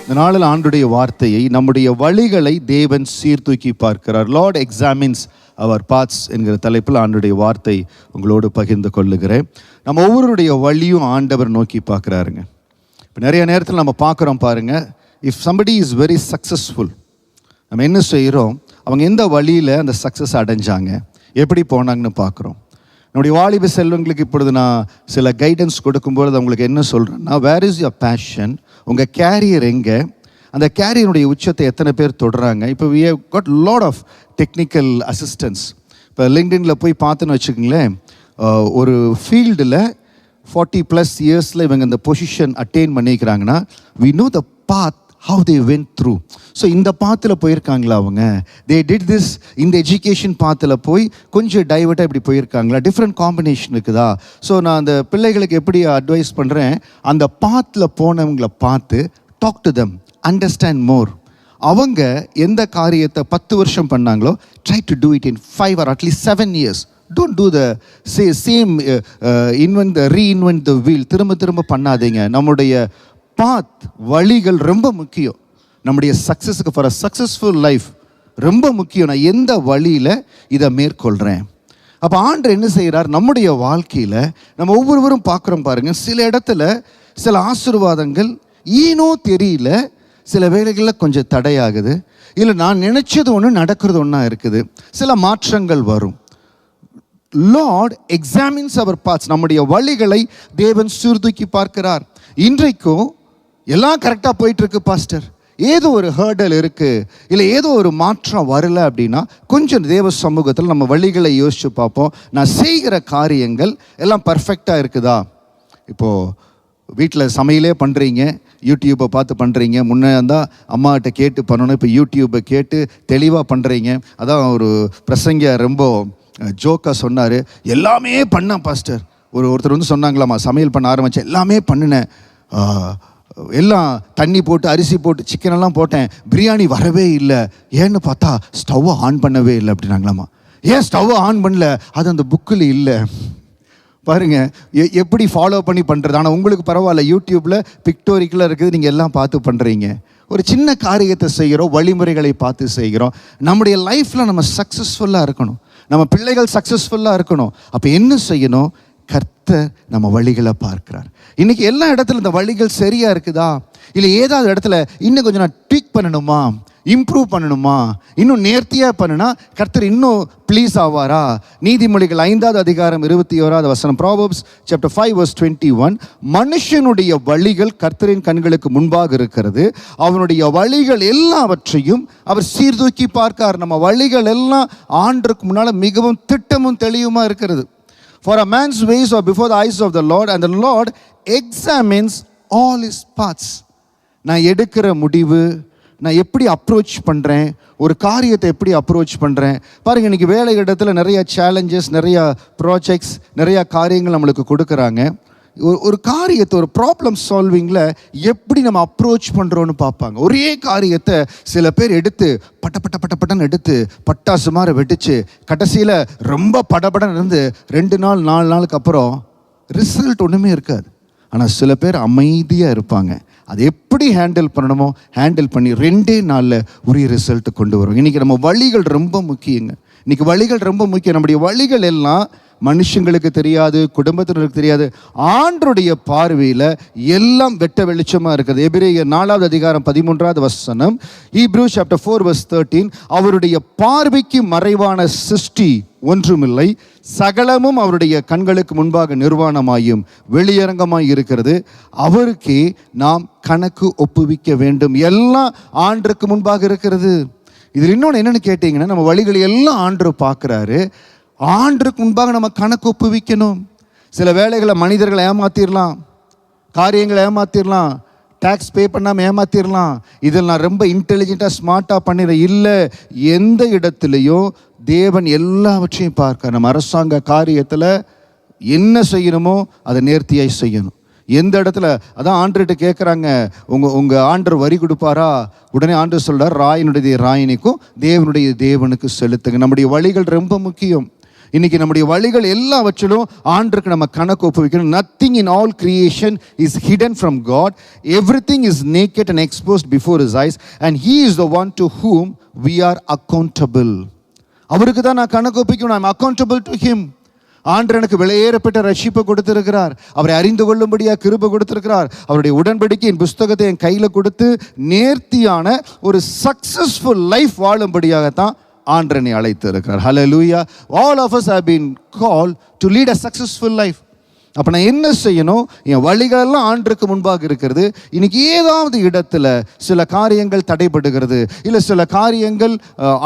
இந்த நாளில் ஆண்டுடைய வார்த்தையை, நம்முடைய வழிகளை தேவன் சீர்தூக்கி பார்க்கிறார். லார்ட் எக்ஸாமின்ஸ் அவர் பாத்ஸ் என்கிற தலைப்பில் ஆண்டுடைய வார்த்தை உங்களோடு பகிர்ந்து கொள்ளுகிறேன். நம்ம ஒவ்வொருடைய வழியும் ஆண்டவர் நோக்கி பார்க்குறாருங்க. இப்போ நிறைய நேரத்தில் நம்ம பார்க்குறோம் பாருங்கள், if somebody is very successful, நம்ம என்ன செய்கிறோம், அவங்க எந்த வழியில் அந்த சக்ஸஸ் அடைஞ்சாங்க, எப்படி போனாங்கன்னு பார்க்குறோம். என்னுடைய வாலிப செல்வங்களுக்கு இப்பொழுது நான் சில கைடன்ஸ் கொடுக்கும்போது அவங்களுக்கு என்ன சொல்கிறேன்னா, வேர் இஸ் யுவர் பேஷன், உங்கள் கேரியர் எங்கே, அந்த கேரியருடைய உச்சத்தை எத்தனை பேர் தொடுறாங்க. இப்போ we have got lot of technical assistance. இப்போ லிங்க்டினில் போய் பார்த்துன்னு வச்சுக்கோங்களேன், ஒரு ஃபீல்டில் 40+ இயர்ஸில் இவங்க இந்த பொசிஷன் அட்டைன் பண்ணிக்கிறாங்கன்னா, we know the path how they went through. So இந்த பாத்தில் போயிருக்காங்களா அவங்க, they did this இந்த எஜுகேஷன் பாத்தில் போய் கொஞ்சம் டைவர்ட்டாக இப்படி போயிருக்காங்களா, டிஃப்ரெண்ட் காம்பினேஷன் இருக்குதா. ஸோ நான் அந்த பிள்ளைகளுக்கு எப்படி அட்வைஸ் பண்ணுறேன், அந்த பாத்தில் போனவங்களை பார்த்து talk to them, understand more. அவங்க எந்த காரியத்தை 10 வருஷம் பண்ணாங்களோ, try to do it in 5 or at least 7 years. Don't do the same reinvent the wheel. திரும்ப பண்ணாதீங்க. நம்முடைய பாத், வழிகள் ரொம்ப முக்கியம். நம்முடைய சக்ஸஸுக்கு, ஃபார் அ சக்ஸஸ்ஃபுல் லைஃப் ரொம்ப முக்கியம். நான் எந்த வழியில் இதை மேற்கொள்கிறேன். அப்போ ஆண்டவர் என்ன செய்கிறார், நம்முடைய வாழ்க்கையில் நம்ம ஒவ்வொருவரும் பார்க்குறோம் பாருங்கள், சில இடத்துல சில ஆசீர்வாதங்கள் ஈனோ தெரியல, சில வேளைகளில் கொஞ்சம் தடையாகுது, இல்லை நான் நினச்சது ஒன்று நடக்கிறது ஒன்றா இருக்குது, சில மாற்றங்கள் வரும். லார்ட் எக்ஸாமின்ஸ் அவர் பாத்ஸ், நம்முடைய வழிகளை தேவன் சீர்தூக்கி பார்க்கிறார். இன்றைக்கும் எல்லாம் கரெக்டாக போயிட்டுருக்கு பாஸ்டர், ஏதோ ஒரு ஹேர்டல் இருக்குது, இல்லை ஏதோ ஒரு மாற்றம் வரலை அப்படின்னா, கொஞ்சம் தேவ சமூகத்தில் நம்ம வழிகளை யோசித்து பார்ப்போம். நான் செய்கிற காரியங்கள் எல்லாம் பர்ஃபெக்டாக இருக்குதா. இப்போது வீட்டில் சமையலே பண்ணுறீங்க, யூடியூப்பை பார்த்து பண்ணுறீங்க. முன்னே இருந்தால் அம்மாகிட்ட கேட்டு பண்ணணும், இப்போ யூடியூப்பை கேட்டு தெளிவாக பண்ணுறீங்க. அதான் ஒரு பிரசங்க ரொம்ப ஜோக்காக சொன்னார், எல்லாமே பண்ணேன் பாஸ்டர். ஒருத்தர் வந்து சொன்னாங்களாம்மா, சமையல் பண்ண ஆரம்பித்தேன், எல்லாமே பண்ணினேன், எல்லாம் தண்ணி போட்டு அரிசி போட்டு சிக்கனெல்லாம் போட்டேன், பிரியாணி வரவே இல்லை. ஏன்னு பார்த்தா ஸ்டவ்வை ஆன் பண்ணவே இல்லை அப்படின்னாங்களாம்மா. ஏன் ஸ்டவ்வை ஆன் பண்ணல, அது அந்த புக்கில் இல்லை. பாருங்கள் எப்படி ஃபாலோ பண்ணி பண்ணுறது. ஆனால் உங்களுக்கு பரவாயில்ல, யூடியூப்பில் பிக்டோரிக்கலாக இருக்குது, நீங்கள் எல்லாம் பார்த்து பண்ணுறீங்க. ஒரு சின்ன காரியத்தை செய்கிறோம், வழிமுறைகளை பார்த்து செய்கிறோம். நம்முடைய லைஃப்பில் நம்ம சக்ஸஸ்ஃபுல்லாக இருக்கணும், நம்ம பிள்ளைகள் சக்ஸஸ்ஃபுல்லாக இருக்கணும். அப்போ என்ன செய்யணும், கர்த்தர் நம்ம வழிகளை பார்க்கிறார். இன்றைக்கி எல்லா இடத்துல இந்த வழிகள் சரியாக இருக்குதா, இல்லை ஏதாவது இடத்துல இன்னும் கொஞ்சம் நான் ட்வீக் பண்ணணுமா, இம்ப்ரூவ் பண்ணணுமா, இன்னும் நேர்த்தியாக பண்ணுனா கர்த்தர் இன்னும் ப்ளீஸ் ஆவாரா. நீதிமொழிகள் 5வது அதிகாரம் 21வது வசனம், Proverbs chapter 5 verse 21, மனுஷனுடைய வழிகள் கர்த்தரின் கண்களுக்கு முன்பாக இருக்கிறது, அவனுடைய வழிகள் எல்லாவற்றையும் அவர் சீர்தூக்கி பார்க்கார். நம்ம வழிகள் எல்லாம் ஆண்டருக்கு முன்னால் மிகவும் திட்டமும் தெளிவுமா இருக்கிறது. For a man's ways are before the eyes of the Lord, and the Lord examines all his paths. நான் எடுக்கிற முடிவு, நான் எப்படி அப்ரோச் பண்ணுறேன், ஒரு காரியத்தை எப்படி அப்ரோச் பண்ணுறேன். பாருங்கள், இன்றைக்கி வேலை இடத்துல நிறையா சேலஞ்சஸ், நிறையா ப்ராஜெக்ட்ஸ், நிறையா காரியங்கள் நம்மளுக்கு கொடுக்குறாங்க. ஒரு காரியத்தை, ஒரு ப்ராப்ளம் சால்விங்கில் எப்படி நம்ம அப்ரோச் பண்ணுறோன்னு பார்ப்பாங்க. ஒரே காரியத்தை சில பேர் எடுத்து பட்டன்னு எடுத்து பட்டாசு மாதிரி வெடிச்சு கடைசியில் ரொம்ப படபடன்னு இருந்து 2 நாள் 4 நாளுக்கு அப்புறம் ரிசல்ட் ஒன்றுமே இருக்காது. ஆனால் சில பேர் அமைதியாக இருப்பாங்க, அதை எப்படி ஹேண்டில் பண்ணணுமோ ஹேண்டில் பண்ணி 2 நாளில் உரிய ரிசல்ட்டு கொண்டு வரும். இன்றைக்கி நம்ம வழிகள் ரொம்ப முக்கியங்க. இன்றைக்கி வழிகள் ரொம்ப முக்கியம். நம்முடைய வழிகள் எல்லாம் மனுஷங்களுக்கு தெரியாது, குடும்பத்தினருக்கு தெரியாது, ஆண்டருடைய பார்வையில் எல்லாம் வெட்ட வெளிச்சமாக இருக்குது. எபிரேயர் 4வது அதிகாரம் 13வது வசனம், Hebrews chapter 4 verse 13, அவருடைய பார்வைக்கு மறைவான சிருஷ்டி ஒன்றுமில்லை, சகலமும் அவருடைய கண்களுக்கு முன்பாக நிர்வாணமாயும் வெளியரங்கமாய் இருக்கிறது, அவருக்கே நாம் கணக்கு ஒப்புவிக்க வேண்டும். எல்லாம் ஆண்டருக்கு முன்பாக இருக்கிறது. இதில் இன்னொன்று என்னென்னு கேட்டிங்கன்னா, நம்ம வழிகளை எல்லாம் ஆண்டர் பார்க்குறாரு, ஆண்டருக்கு முன்பாக நம்ம கணக்கு ஒப்புவிக்கணும். சில வேளைகளை மனிதர்களை ஏமாத்திடலாம், காரியங்களை ஏமாத்திடலாம், டேக்ஸ் பே பண்ணாமல் ஏமாத்திடலாம். இதில் நான் ரொம்ப இன்டெலிஜென்ட்டாக ஸ்மார்ட்டாக பண்ணிடுறேன். இல்லை, எந்த இடத்துலையும் தேவன் எல்லாவற்றையும் பார்க்க. நம்ம அரசாங்க காரியத்தில் என்ன செய்யணுமோ அதை நேர்த்தியாக செய்யணும். எந்த இடத்துல, அதான் ஆண்டர்கிட்ட கேட்குறாங்க, உங்கள் ஆண்டர் வரி கொடுப்பாரா? உடனே ஆண்டர் சொல்கிறார், ராயனுடைய ராயனுக்கும் தேவனுடைய தேவனுக்கு செலுத்துங்க. நம்முடைய வழிகள் ரொம்ப முக்கியம். இன்னைக்கு நம்முடைய வழிகள் எல்லாவற்றிலும் ஆண்டருக்கு நம்ம கணக்கு ஒப்புவிக்கணும். Nothing in all creation is hidden from God. Everything is naked and exposed before his eyes and he is the one to whom we are accountable. அவருக்கு தான் நான் கணக்கு ஒப்பிக்கணும். I am accountable to him. ஆண்டவர் எனக்கு விலையேறப்பட்ட ரட்சிப்பை கொடுத்திருக்கிறார். அவரை அறிந்து கொள்ளும்படியாக கிருபை கொடுத்திருக்கிறார். அவருடைய உடன்படிக்கையின் புஸ்தகத்தை என் கையில் கொடுத்து நேர்த்தியான ஒரு சக்சஸ்ஃபுல் லைஃப் வாழும்படியாகத்தான் ஆண்டவனை அழைத்து இருக்கிறார். ஹல்லேலூயா. All of us have been called to lead a successful life. அப்போ நான் என்ன செய்யணும்? என் வழிகளெல்லாம் ஆண்டருக்கு முன்பாக இருக்கிறது. இன்னைக்கு ஏதாவது இடத்துல சில காரியங்கள் தடைபடுகிறது, இல்லை சில காரியங்கள்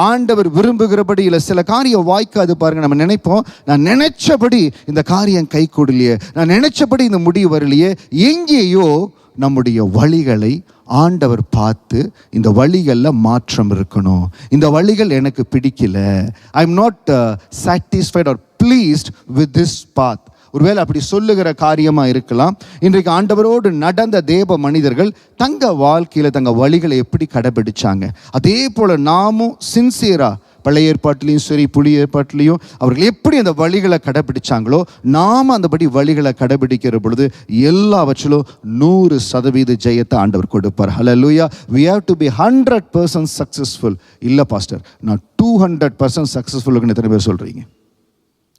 ஆண்டவர் விரும்புகிறபடி, இல்லை சில காரியம் வாய்க்காது பாருங்க. நம்ம நினைப்போம், நான் நினைச்சபடி இந்த காரியம் கை கூடலையே, நான் நினைச்சபடி இந்த முடிவு வரலையே. எங்கேயோ நம்முடைய வழிகளை ஆண்டவர் பார்த்து இந்த வழிகளில் மாற்றம் இருக்கணும். இந்த வழிகள் எனக்கு பிடிக்கல, I am not satisfied or pleased with this path. ஒருவேளை அப்படி சொல்லுகிற காரியமாக இருக்கலாம். இன்றைக்கு ஆண்டவரோடு நடந்த தேவ மனிதர்கள் தங்க வாழ்க்கையில் தங்க வழிகளை எப்படி கடைபிடிச்சாங்க, அதே போல் நாமும் சின்சியராக பழைய ஏற்பாட்டிலையும் சரி புதிய ஏற்பாட்டிலையும் அவர்கள் எப்படி அந்த வழிகளை கடைபிடிச்சாங்களோ நாம் அந்தபடி வழிகளை கடைபிடிக்கிற பொழுது எல்லாவற்றிலும் 100% ஜெயத்தை ஆண்டவர் கொடுப்பார். ஹல்லேலூயா. we have to be 100% successful. இல்லை பாஸ்டர், நான் 200% சக்ஸஸ்ஃபுல்லுக்குன்னு எத்தனை பேர் சொல்கிறீங்க?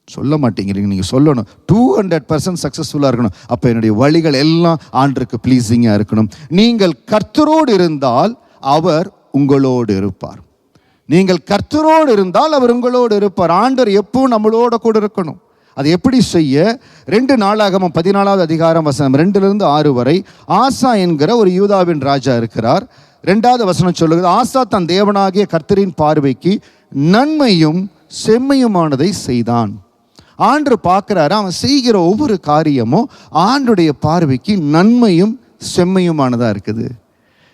சொல்ல மாட்டேங்கிறீங்க. நீங்கள் சொல்லணும் 200% சக்ஸஸ்ஃபுல்லாக இருக்கணும். அப்போ என்னுடைய வழிகள் எல்லாம் ஆண்டருக்கு ப்ளீஸிங்காக இருக்கணும். நீங்கள் கர்த்தரோடு இருந்தால் அவர் உங்களோடு இருப்பார். நீங்கள் கர்த்தரோடு இருந்தால் அவர் உங்களோடு இருப்பார். ஆண்டவர் எப்பவும் நம்மளோட கூட இருக்கணும். அது எப்படி செய்ய? 2 நாளாகமம் 14வது அதிகாரம் வசனம் 2-6 வரை. ஆசா என்கிற ஒரு யூதாவின் ராஜா இருக்கிறார். 2வது வசனம் சொல்லுகிறது, ஆசா தன் தேவனாகிய கர்த்தரின் பார்வைக்கு நன்மையும் செம்மையுமானதை செய்தான். ஆண்டவர் பார்க்குறாரு, அவன் செய்கிற ஒவ்வொரு காரியமும் ஆண்டுடைய பார்வைக்கு நன்மையும் செம்மையுமானதாக இருக்குது.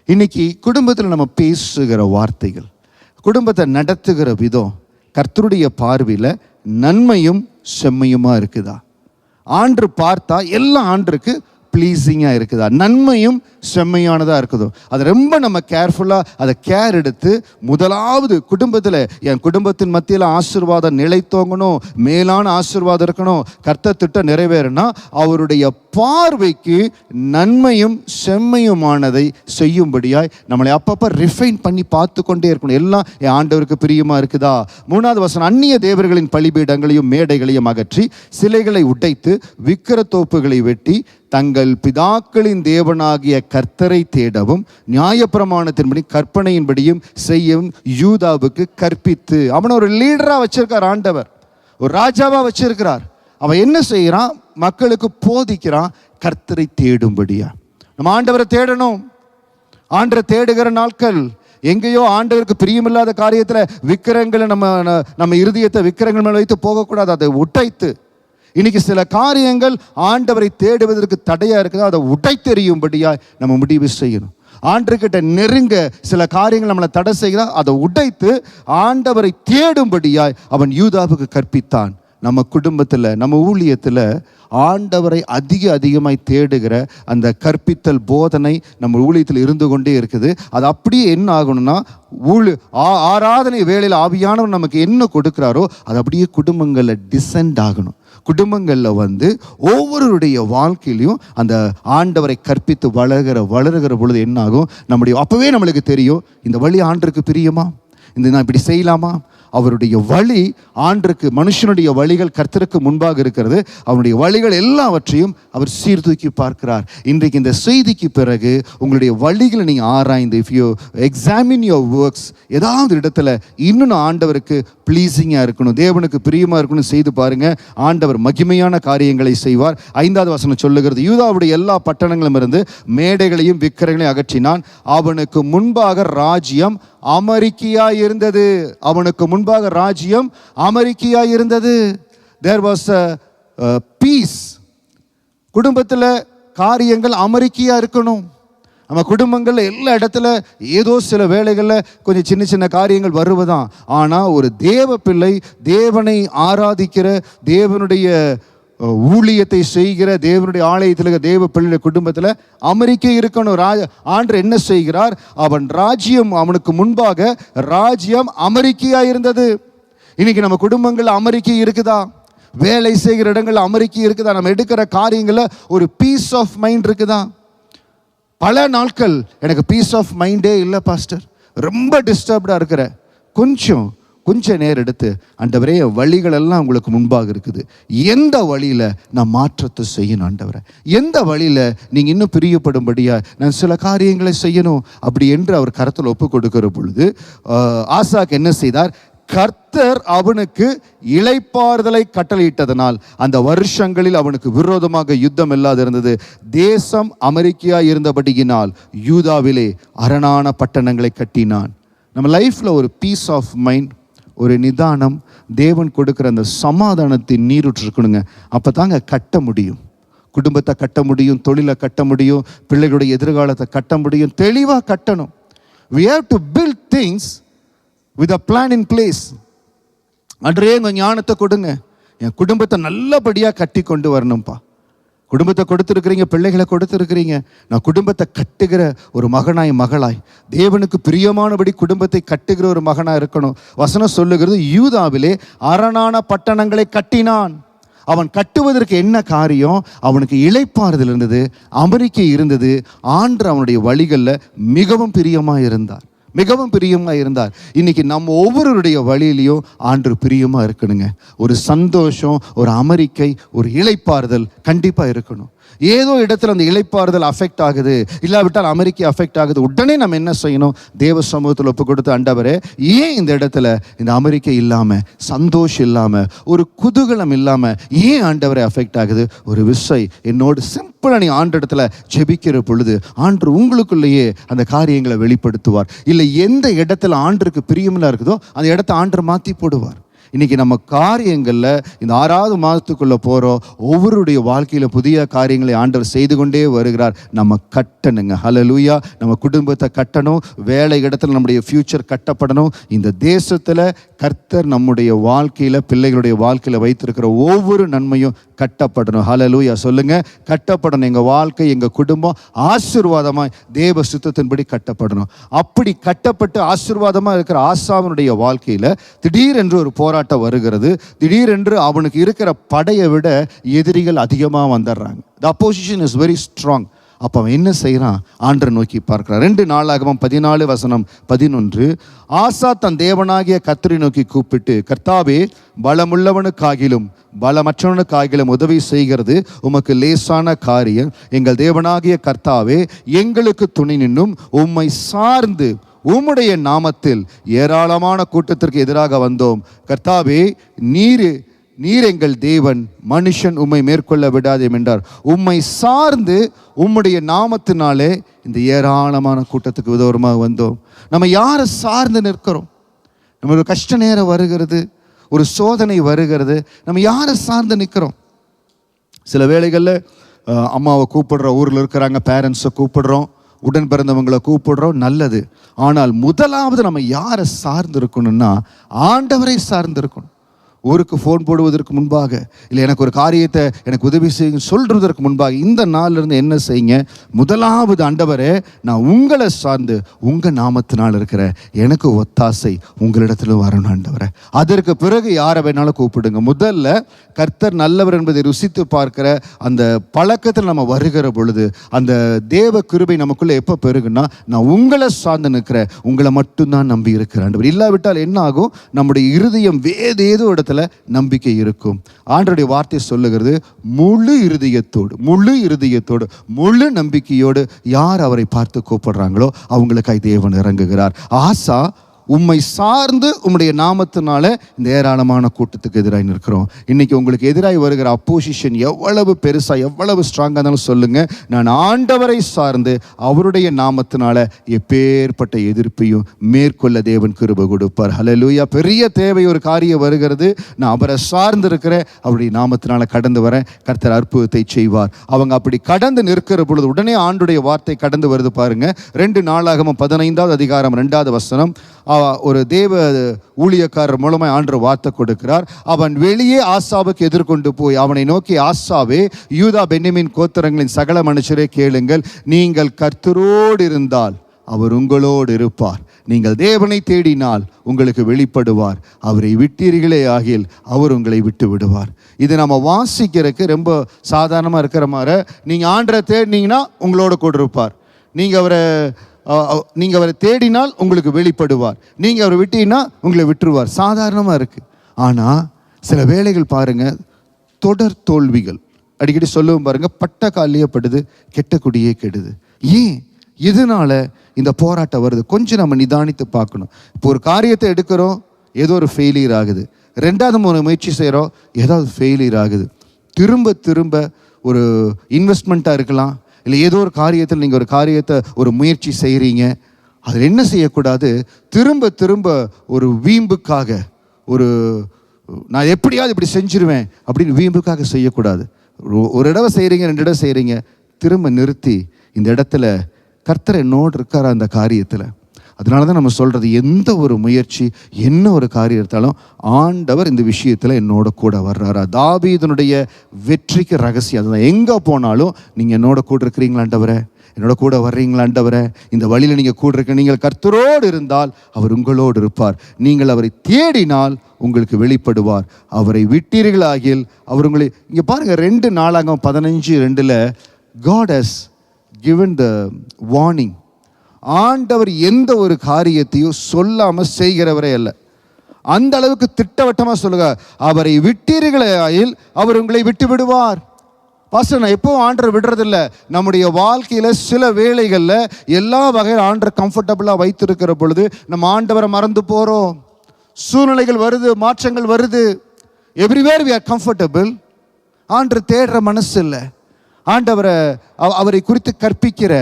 இன்னைக்கு குடும்பத்தில் நம்ம பேசுகிற வார்த்தைகள், குடும்பத்தை நடத்துகிற விதம் கர்த்தருடைய பார்வையில் நன்மையும் செம்மையுமா இருக்குதா? ஆண்டு பார்த்தா எல்லாம் ஆண்டுக்கு ப்ளீஸிங்காக இருக்குதா? நன்மையும் செம்மையானதாக இருக்குதோ? அது ரொம்ப நம்ம கேர்ஃபுல்லாக அதை கேர் எடுத்து, முதலாவது குடும்பத்தில் என் குடும்பத்தின் மத்தியில் ஆசீர்வாதம் நிலைத்தோங்கணும், மேலான ஆசீர்வாதம் இருக்கணும், கர்த்தர் திட்டம் நிறைவேறினா அவருடைய பார்வைக்கு நன்மையும் செம்மையுமானதை செய்யும்படியாய் நம்மளை அப்பப்போ ரிஃபைன் பண்ணி பார்த்து கொண்டே இருக்கணும். எல்லாம் என் ஆண்டவருக்கு பிரியமாக இருக்குதா? 3வது வசனம், அந்நிய தேவர்களின் பலிபீடங்களையும் மேடைகளையும் அகற்றி சிலைகளை உடைத்து விக்கிர தோப்புகளை வெட்டி தங்கள் பிதாக்களின் தேவனாகிய கர்த்தரை தேடவும் நியாயப்பிரமாணத்தின்படி கற்பனையின்படியும் செய்யவும் யூதாவுக்கு கற்பித்து. அவனை ஒரு லீடராக வச்சிருக்கார் ஆண்டவர், ஒரு ராஜாவாக வச்சிருக்கிறார். அவன் என்ன செய்கிறான்? மக்களுக்கு போதிக்கிறான் கர்த்தரை தேடும்படியா. நம்ம ஆண்டவரை தேடணும். ஆண்டவரை தேடுகிற நாட்கள் எங்கேயோ ஆண்டவருக்கு பிரியமில்லாத காரியத்தில் விக்கிரங்களை நம்ம இருதயத்தை விக்கிரங்கள் மேலே வைத்து போகக்கூடாது. அதை உடைத்து, இன்னைக்கு சில காரியங்கள் ஆண்டவரை தேடுவதற்கு தடையாக இருக்குது, அதை உடைத்தெறியும்படியாய் நம்ம முடிவு செய்யணும். ஆண்டவர்கிட்ட நெருங்க சில காரியங்கள் நம்மளை தடை செய்கிறார், அதை உடைத்து ஆண்டவரை தேடும்படியாய் அவன் யூதாவுக்கு கற்பித்தான். நம்ம குடும்பத்தில், நம்ம ஊழியத்தில் ஆண்டவரை அதிகமாய் தேடுகிற அந்த கற்பித்தல் போதனை நம்ம ஊழியத்தில் இருந்து கொண்டே இருக்குது. அது அப்படியே என்ன ஆகணும்னா, ஆராதனை வேளையில் ஆவியானவர் நமக்கு என்ன கொடுக்குறாரோ அது அப்படியே குடும்பங்களில் டிசென்ட் ஆகணும். குடும்பங்களில் ஒவ்வொருடைய வாழ்க்கையிலையும் அந்த ஆண்டவரை கற்பித்து வளருகிற பொழுது என்ன ஆகும்? அப்போவே நம்மளுக்கு தெரியும், இந்த வழி ஆண்டருக்கு பிரியமா, நான் இப்படி செய்யலாமா? அவருடைய வழி ஆண்டருக்கு, மனுஷனுடைய வழிகள் கர்த்தருக்கு முன்பாக இருக்கிறது. அவனுடைய வழிகள் எல்லாவற்றையும் அவர் சீர்தூக்கி பார்க்கிறார். இன்றைக்கு இந்த செய்திக்கு பிறகு உங்களுடைய வழிகளை நீங்கள் ஆராய்ந்து, if you examine your works, ஏதாவது இடத்துல இன்னும் ஆண்டவருக்கு ப்ளீஸிங்காக இருக்கணும், தேவனுக்கு பிரியமாக இருக்கணும் செய்து பாருங்கள். ஆண்டவர் மகிமையான காரியங்களை செய்வார். 5வது வசனம் சொல்லுகிறது, யூதாவுடைய எல்லா பட்டணங்களும் இருந்து மேடைகளையும் விக்கிரங்களையும் அகற்றினான். அவனுக்கு முன்பாக ராஜ்யம் அமெரிக்கையாய் இருந்தது. அவனுக்கு முன்பாக ராஜ்யம் அமெரிக்கையாய் இருந்தது. There was a peace. குடும்பத்தில் காரியங்கள் அமெரிக்கையா இருக்கணும். நம்ம குடும்பங்களில் எல்லா இடத்துல ஏதோ சில வேளைகளில் கொஞ்சம் சின்ன காரியங்கள் வருவதான். ஆனால் ஒரு தேவ பிள்ளை, தேவனை ஆராதிக்கிற, தேவனுடைய ஊழியத்தை செய்கிற, தேவனுடைய ஆலயத்தில் தேவ பிள்ளை குடும்பத்தில் அமெரிக்கா இருக்கணும். ஆண்டவர் என்ன செய்கிறார்? அவன் ராஜ்யம், அவனுக்கு முன்பாக ராஜ்யம் அமெரிக்கையா இருந்தது. இன்னைக்கு நம்ம குடும்பங்கள் அமெரிக்கா இருக்குதா? வேலை செய்கிற இடங்கள் அமெரிக்கா இருக்குதா? நம்ம எடுக்கிற காரியங்களில் ஒரு பீஸ் ஆஃப் மைண்ட் இருக்குதா? பல நாட்கள் எனக்கு பீஸ் ஆஃப் மைண்டே இல்லை பாஸ்டர், ரொம்ப டிஸ்டர்ப்டாக இருக்கிற. கொஞ்சம் நேரம் எடுத்து, ஆண்டவரே வழிகள் எல்லாம் உங்களுக்கு முன்பாக இருக்குது, எந்த வழியில் நான் மாற்றத்தை செய்யணும் ஆண்டவரே, எந்த வழியில் நீங்கள் இன்னும் பிரியப்படும்படியாக நான் சில காரியங்களை செய்யணும் அப்படி என்று அவர் கரத்தில் ஒப்பு கொடுக்கிற பொழுது ஆசாக்கு என்ன செய்தார்? கர்த்தர் அவனுக்கு இளைப்பாறுதலை கட்டளையிட்டதனால் அந்த வருஷங்களில் அவனுக்கு விரோதமாக யுத்தம் இல்லாது இருந்தது. தேசம் அமெரிக்கா இருந்தபடியினால் யூதாவிலே அரணான பட்டணங்களை கட்டினான். நம்ம லைஃப்பில் ஒரு பீஸ் ஆஃப் மைண்ட், ஒரு நிதானம், தேவன் கொடுக்குற அந்த சமாதானத்தின் நீரூற்று இருக்கணுங்க. அப்போ தாங்க கட்ட முடியும், குடும்பத்தை கட்ட முடியும், தொழிலை கட்ட முடியும், பிள்ளைகளுடைய எதிர்காலத்தை கட்ட முடியும். தெளிவாக கட்டணும். We have to build things with a plan in place. அன்றே எங்கள் ஞானத்தை கொடுங்க, என் குடும்பத்தை நல்லபடியாக கட்டி கொண்டு வரணும்ப்பா. குடும்பத்தை கொடுத்துருக்கிறீங்க, பிள்ளைகளை கொடுத்துருக்கிறீங்க. நான் குடும்பத்தை கட்டுகிற ஒரு மகனாய் மகளாய், தேவனுக்கு பிரியமானபடி குடும்பத்தை கட்டுகிற ஒரு மகனாக இருக்கணும். வசனம் சொல்லுகிறது, யூதாவிலே அரணான பட்டணங்களை கட்டினான். அவன் கட்டுவதற்கு என்ன காரியம்? அவனுக்கு இளைப்பாறுதல் இருந்தது, அமெரிக்கா இருந்தது. ஆண்டு அவனுடைய வழிகளில் மிகவும் பிரியமாக இருந்தார். இன்னைக்கு நம்ம ஒவ்வொருடைய வழியிலையும் ஆண்டு பிரியமாக இருக்கணுங்க. ஒரு சந்தோஷம், ஒரு அமெரிக்கை, ஒரு இளைப்பாறுதல் கண்டிப்பாக இருக்கணும். ஏதோ இடத்துல அந்த இளைப்பாறுதல் அஃபெக்ட் ஆகுது, இல்லாவிட்டால் அமெரிக்கா அஃபெக்ட் ஆகுது, உடனே நம்ம என்ன செய்யணும்? தேவ சமூகத்தில் ஒப்பு கொடுத்து, ஆண்டவரே ஏன் இந்த இடத்துல இந்த அமெரிக்கா இல்லாமல், சந்தோஷம் இல்லாமல், ஒரு குதூகலம் இல்லாமல் ஏன் ஆண்டவரே அஃபெக்ட் ஆகுது? ஒரு விசை என்னோடு சிம்பிளாக நீ ஆண்டு இடத்துல ஜெபிக்கிற பொழுது ஆண்டு உங்களுக்குள்ளேயே அந்த காரியங்களை வெளிப்படுத்துவார். இல்லை எந்த இடத்துல ஆண்டுக்கு பிரியமில்லா இருக்குதோ அந்த இடத்த ஆண்டு மாற்றி போடுவார். இன்றைக்கி நம்ம காரியங்களில் இந்த 6வது மாதத்துக்குள்ளே போகிறோம். ஒவ்வொருடைய வாழ்க்கையில் புதிய காரியங்களை ஆண்டவர் செய்து கொண்டே வருகிறார். நம்ம கட்டணுங்க. ஹல்லேலூயா. நம்ம குடும்பத்தை கட்டணும், வேலை இடத்துல நம்முடைய ஃப்யூச்சர் கட்டப்படணும். இந்த தேசத்தில் கர்த்தர் நம்முடைய வாழ்க்கையில், பிள்ளைகளுடைய வாழ்க்கையில் வைத்திருக்கிற ஒவ்வொரு நன்மையும் கட்டப்படணும். ஹல்லேலூயா சொல்லுங்கள். கட்டப்படணும். எங்கள் வாழ்க்கை, எங்கள் குடும்பம் ஆசீர்வாதமாய் தேவ சுத்தத்தின்படி கட்டப்படணும். அப்படி கட்டப்பட்டு ஆசீர்வாதமாக இருக்கிற ஆசாவனுடைய வாழ்க்கையில் திடீரென்று ஒரு போராட்டம் வருகிறது. திடீரென்று அவனுக்கு இருக்கிற படையை விட எதிரிகள் அதிகமாக வந்துடுறாங்க. The opposition is very strong. அப்போ அவன் என்ன செய்கிறான்? ஆண்டரை நோக்கி பார்க்கிறான். 2 நாளாகமம் 14:11 ஆசா தன் தேவனாகிய கர்த்தரை நோக்கி கூப்பிட்டு, கர்த்தாவே, பலமுள்ளவனுக்காகிலும் பலமற்றவனுக்காகிலும் உதவி செய்கிறது உமக்கு லேசான காரியம். எங்கள் தேவனாகிய கர்த்தாவே, எங்களுக்கு துணை நின்னும் உம்மை சார்ந்து உம்முடைய நாமத்தில் ஏராளமான கூட்டத்திற்கு எதிராக வந்தோம். கர்த்தாவே, நீர் எங்கள் தேவன், மனுஷன் உம்மை மேற்கொள்ள விடாதே என்றார். உம்மை சார்ந்து உம்முடைய நாமத்தினாலே இந்த ஏராளமான கூட்டத்துக்கு விதவரமாக வந்தோம். நம்ம யாரை சார்ந்து நிற்கிறோம்? நம்ம ஒரு கஷ்ட நேரம் வருகிறது, ஒரு சோதனை வருகிறது, நம்ம யாரை சார்ந்து நிற்கிறோம்? சில வேளைகளில் அம்மாவை கூப்பிடுறோம், ஊரில் இருக்கிறாங்க, பேரண்ட்ஸை கூப்பிடுறோம், உடன் பிறந்தவங்களை கூப்பிடுறோம், நல்லது. ஆனால் முதலாவது நம்ம யாரை சார்ந்து இருக்கணும்னா ஆண்டவரை சார்ந்து இருக்கணும். ஊருக்கு ஃபோன் போடுவதற்கு முன்பாக, இல்லை எனக்கு ஒரு காரியத்தை எனக்கு உதவி செய்ய சொல்றதற்கு முன்பாக, இந்த நாளிலிருந்து என்ன செய்யுங்க? முதலாவது, ஆண்டவரே, நான் உங்களை சார்ந்து உங்கள் நாமத்தினால் இருக்கிற எனக்கு ஒத்தாசை உங்களிடத்துல வரணும் ஆண்டவரே. அதற்கு பிறகு யாரை வேணாலும் கூப்பிடுங்க. முதல்ல கர்த்தர் நல்லவர் என்பதை ருசித்து பார்க்கிற அந்த பழக்கத்தில் நம்ம வருகிற பொழுது அந்த தேவ கிருபை நமக்குள்ளே எப்போ பெருகுன்னா, நான் உங்களை சார்ந்து நிற்கிற, உங்களை மட்டும்தான் நம்பி இருக்கிறேன் ஆண்டவர். இல்லாவிட்டால் என்ன ஆகும்? நம்முடைய இருதயம் வேதேதோ இடத்துல நம்பிக்கை இருக்கும். ஆண்டவருடைய வார்த்தை சொல்லுகிறது, முழு இருதயத்தோடு முழு நம்பிக்கையோடு யார் அவரை பார்த்து கூப்பிடுறாங்களோ அவங்களுக்காய் தேவன் இறங்குகிறார். ஆசா உம்மை சார்ந்து உம்முடைய நாமத்தினால இந்த ஏராளமான கூட்டத்துக்கு எதிராக நிற்கிறோம். இன்னைக்கு உங்களுக்கு எதிராக வருகிற அப்போசிஷன் எவ்வளவு பெருசாக, எவ்வளவு ஸ்ட்ராங்காக இருந்தாலும் சொல்லுங்க, நான் ஆண்டவரை சார்ந்து அவருடைய நாமத்தினால எப்பேற்பட்ட எதிர்ப்பையும் மேற்கொள்ள தேவன் கிருபை கொடுப்பார். ஹல்லேலூயா. பெரிய தேவை, ஒரு காரியம் வருகிறது, நான் அவரை சார்ந்து இருக்கிறேன், அவருடைய நாமத்தினால கடந்து வரேன், கர்த்தர் அற்புதத்தை செய்வார். அவங்க அப்படி கடந்து நிற்கிற பொழுது உடனே ஆண்டுடைய வார்த்தை கடந்து வருது பாருங்க. 2 நாளாகமம் 15:2 ஒரு தேவ ஊழியக்காரர் மூலமாக ஆண்டவர் வார்த்தை கொடுக்கிறார். அவன் வெளியே ஆசாவுக்கு எதிர்கொண்டு போய் அவனை நோக்கி, ஆசாவே, யூதா பென்யமீன் கோத்திரங்களின் சகல மனுஷரே கேளுங்கள், நீங்கள் கர்த்தரோடு இருந்தால் அவர் உங்களோடு இருப்பார். நீங்கள் தேவனை தேடினால் உங்களுக்கு வெளிப்படுவார். அவரை விட்டீர்களே ஆகில் அவர் உங்களை விட்டு விடுவார். இது நம்ம வாசிக்கிறதுக்கு ரொம்ப சாதாரணமாக இருக்கிற மாதிரி, நீங்கள் ஆண்டரை தேடினீங்கன்னா உங்களோட கூட இருப்பார். நீங்கள் அவரை தேடினால் உங்களுக்கு வெளிப்படுவார். நீங்கள் அவரை விட்டீங்கன்னா உங்களை விட்டுருவார். சாதாரணமாக இருக்குது. ஆனால் சில வேளைகள் பாருங்கள், தொடர் தோல்விகள் அடிக்கடி சொல்லுவோம் பாருங்கள், பட்ட காலியே படுது, கெட்ட குடியே கெடுது. ஏன் இதனால இந்த போராட்டம் வருது? கொஞ்சம் நம்ம நிதானித்து பார்க்கணும். இப்போ ஒரு காரியத்தை எடுக்கிறோம், ஏதோ ஒரு ஃபெயிலியர் ஆகுது. ரெண்டாவது முயற்சி செய்கிறோம், ஏதாவது ஃபெயிலியர் ஆகுது. திரும்ப திரும்ப ஒரு இன்வெஸ்ட்மெண்ட்டாக இருக்கலாம், இல்லை ஏதோ ஒரு காரியத்தில் நீங்கள் ஒரு காரியத்தை ஒரு முயற்சி செய்கிறீங்க. அதில் என்ன செய்யக்கூடாது? திரும்ப திரும்ப ஒரு வீம்புக்காக, நான் எப்படியாவது இப்படி செஞ்சிருவேன் அப்படின்னு வீம்புக்காக செய்யக்கூடாது. ஒரு தடவை செய்கிறீங்க, 2 தடவை செய்கிறீங்க, திரும்ப நிறுத்தி இந்த இடத்துல கர்த்தர் என்னோடு இருக்கார் அந்த காரியத்தில். அதனால தான் நம்ம சொல்கிறது, எந்த ஒரு முயற்சி, என்ன ஒரு காரியம் எடுத்தாலும் ஆண்டவர் இந்த விஷயத்தில் என்னோட கூட வர்றாரா. தாவீதுனுடைய வெற்றிக்கு ரகசியம் அதுதான். எங்கே போனாலும் நீங்கள் என்னோட கூட இருக்கிறீங்களா ஆண்டவரே, என்னோட கூட வர்றீங்களா ஆண்டவரே, இந்த வழியில் நீங்கள் கூட இருக்க, நீங்கள் கர்த்தரோடு இருந்தால் அவர் உங்களோடு இருப்பார். நீங்கள் அவரை தேடினால் உங்களுக்கு வெளிப்படுவார். அவரை விட்டீர்களாகில் அவர் உங்களை, இங்கே பாருங்கள் 2 நாளாகமம் 15:2 God has given the warning. ஆண்டவர் எந்த ஒரு காரியத்தையும் சொல்லாமல் செய்கிறவரே அல்ல. அந்த அளவுக்கு திட்டவட்டமாக சொல்லுங்க, அவரை விட்டீர்களாகில் அவர் உங்களை விட்டு விடுவார். பாஸ்டர், நான் எப்போவும் ஆண்டரை விடுறதில்ல. நம்முடைய வாழ்க்கையில் சில வேளைகளில் எல்லா வகையில் ஆண்டரை கம்ஃபர்டபுளாக வைத்திருக்கிற பொழுது நம்ம ஆண்டவரை மறந்து போகிறோம். சூழ்நிலைகள் வருது, மாற்றங்கள் வருது. Everywhere we are comfortable. ஆண்டரை தேடுற மனசு இல்லை. அவரை குறித்து கற்பிக்கிற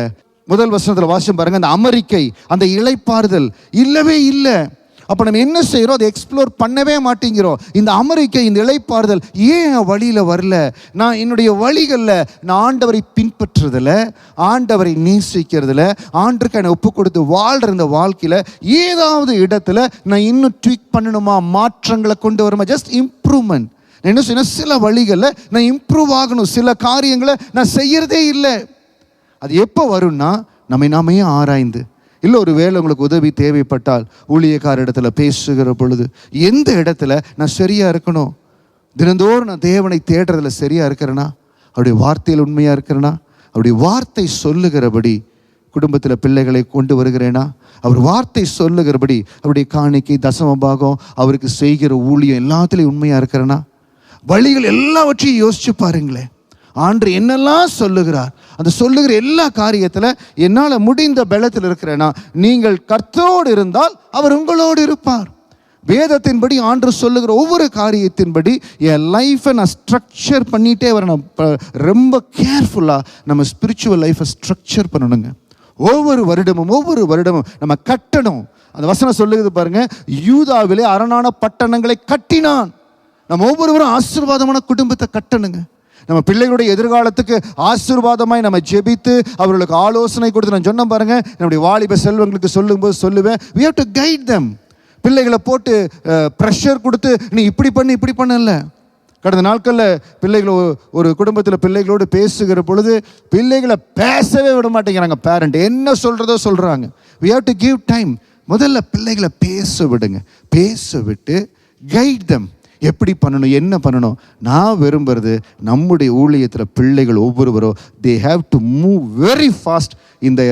முதல் வசனத்தில் வாசியம் பாருங்க, அந்த அமெரிக்கை, அந்த இளைப்பாறுதல் இல்லவே இல்லை. அப்போ நம்ம என்ன செய்கிறோம்? அதை எக்ஸ்ப்ளோர் பண்ணவே மாட்டேங்கிறோம். இந்த அமெரிக்கை, இந்த இளைப்பாறுதல் ஏன் வழியில் வரல? நான் என்னுடைய வழிகளில் நான் ஆண்டவரை பின்பற்றுறதில்ல, ஆண்டவரை நேசிக்கிறதில்ல, ஆண்டருக்கு என்னை ஒப்பு கொடுத்து வாழ்கிற இந்த வாழ்க்கையில் ஏதாவது இடத்துல நான் இன்னும் ட்வீக் பண்ணணுமா, மாற்றங்களை கொண்டு வருமா, ஜஸ்ட் இம்ப்ரூவ்மெண்ட். நான் என்ன செய்யணும்? சில வழிகளில் நான் இம்ப்ரூவ் ஆகணும். சில காரியங்களை நான் செய்யறதே இல்லை. அது எப்போ வரும்னா, நாமே ஆராய்ந்து, இல்லை ஒரு வேளை உங்களுக்கு உதவி தேவைப்பட்டால் ஊழியக்கார இடத்துல பேசுகிற பொழுது எந்த இடத்துல நான் சரியாக இருக்கணும், தினந்தோறும் நான் தேவனை தேடுறதுல சரியாக இருக்கிறேன்னா, அவருடைய வார்த்தையில் உண்மையாக இருக்கிறேன்னா, அவருடைய வார்த்தை சொல்லுகிறபடி குடும்பத்தில் பிள்ளைகளை கொண்டு வருகிறேனா, அவர் வார்த்தை சொல்லுகிறபடி அவருடைய காணிக்கை, தசம பாகம், அவருக்கு செய்கிற ஊழியம் எல்லாத்துலேயும் உண்மையாக இருக்கிறேனா, வழிகள் எல்லாவற்றையும் யோசிச்சு பாருங்களேன். ஆண்டு என்னெல்லாம் சொல்லுகிறார், அந்த சொல்லுகிற எல்லா காரியத்தில் என்னால் முடிந்த பலத்தில் இருக்கிறேன்னா, நீங்கள் கர்த்தரோடு இருந்தால் அவர் உங்களோடு இருப்பார். வேதத்தின்படி ஆண்டு சொல்லுகிற ஒவ்வொரு காரியத்தின்படி என் லைஃப்பை நான் ஸ்ட்ரக்சர் பண்ணிகிட்டே வரணும். ரொம்ப கேர்ஃபுல்லாக நம்ம ஸ்பிரிச்சுவல் லைஃப்பை ஸ்ட்ரக்சர் பண்ணணுங்க. ஒவ்வொரு வருடமும் நம்ம கட்டணும். அந்த வசனம் சொல்லுகிறது பாருங்க, யூதாவிலே அரணான பட்டணங்களை கட்டினான். நம்ம ஒவ்வொருவரும் ஆசீர்வாதமான குடும்பத்தை கட்டணுங்க. நம்ம பிள்ளைகளுடைய எதிர்காலத்துக்கு ஆசீர்வாதமாய் நம்ம ஜெபித்து அவர்களுக்கு ஆலோசனை கொடுத்து, நான் சொன்ன பாருங்க, நம்முடைய வாலிப செல்வங்களுக்கு சொல்லும்போது சொல்லுவேன், we have to guide them. பிள்ளைகளை போட்டு ப்ரெஷர் கொடுத்து நீ இப்படி பண்ணல. கடந்த நாட்களில் பிள்ளைகள் ஒரு குடும்பத்தில் பிள்ளைகளோடு பேசுகிற பொழுது பிள்ளைகளை பேசவே விட மாட்டேங்கிறாங்க. பேரண்ட் என்ன சொல்கிறதோ சொல்கிறாங்க. we have to give time. முதல்ல பிள்ளைகளை பேச விடுங்க. பேச விட்டு கைட் them. எப்படி பண்ணணும், என்ன பண்ணணும். நான் விரும்புகிறது நம்முடைய ஊழியத்தில் பிள்ளைகள் ஒவ்வொருவரும் they have to move very fast இந்த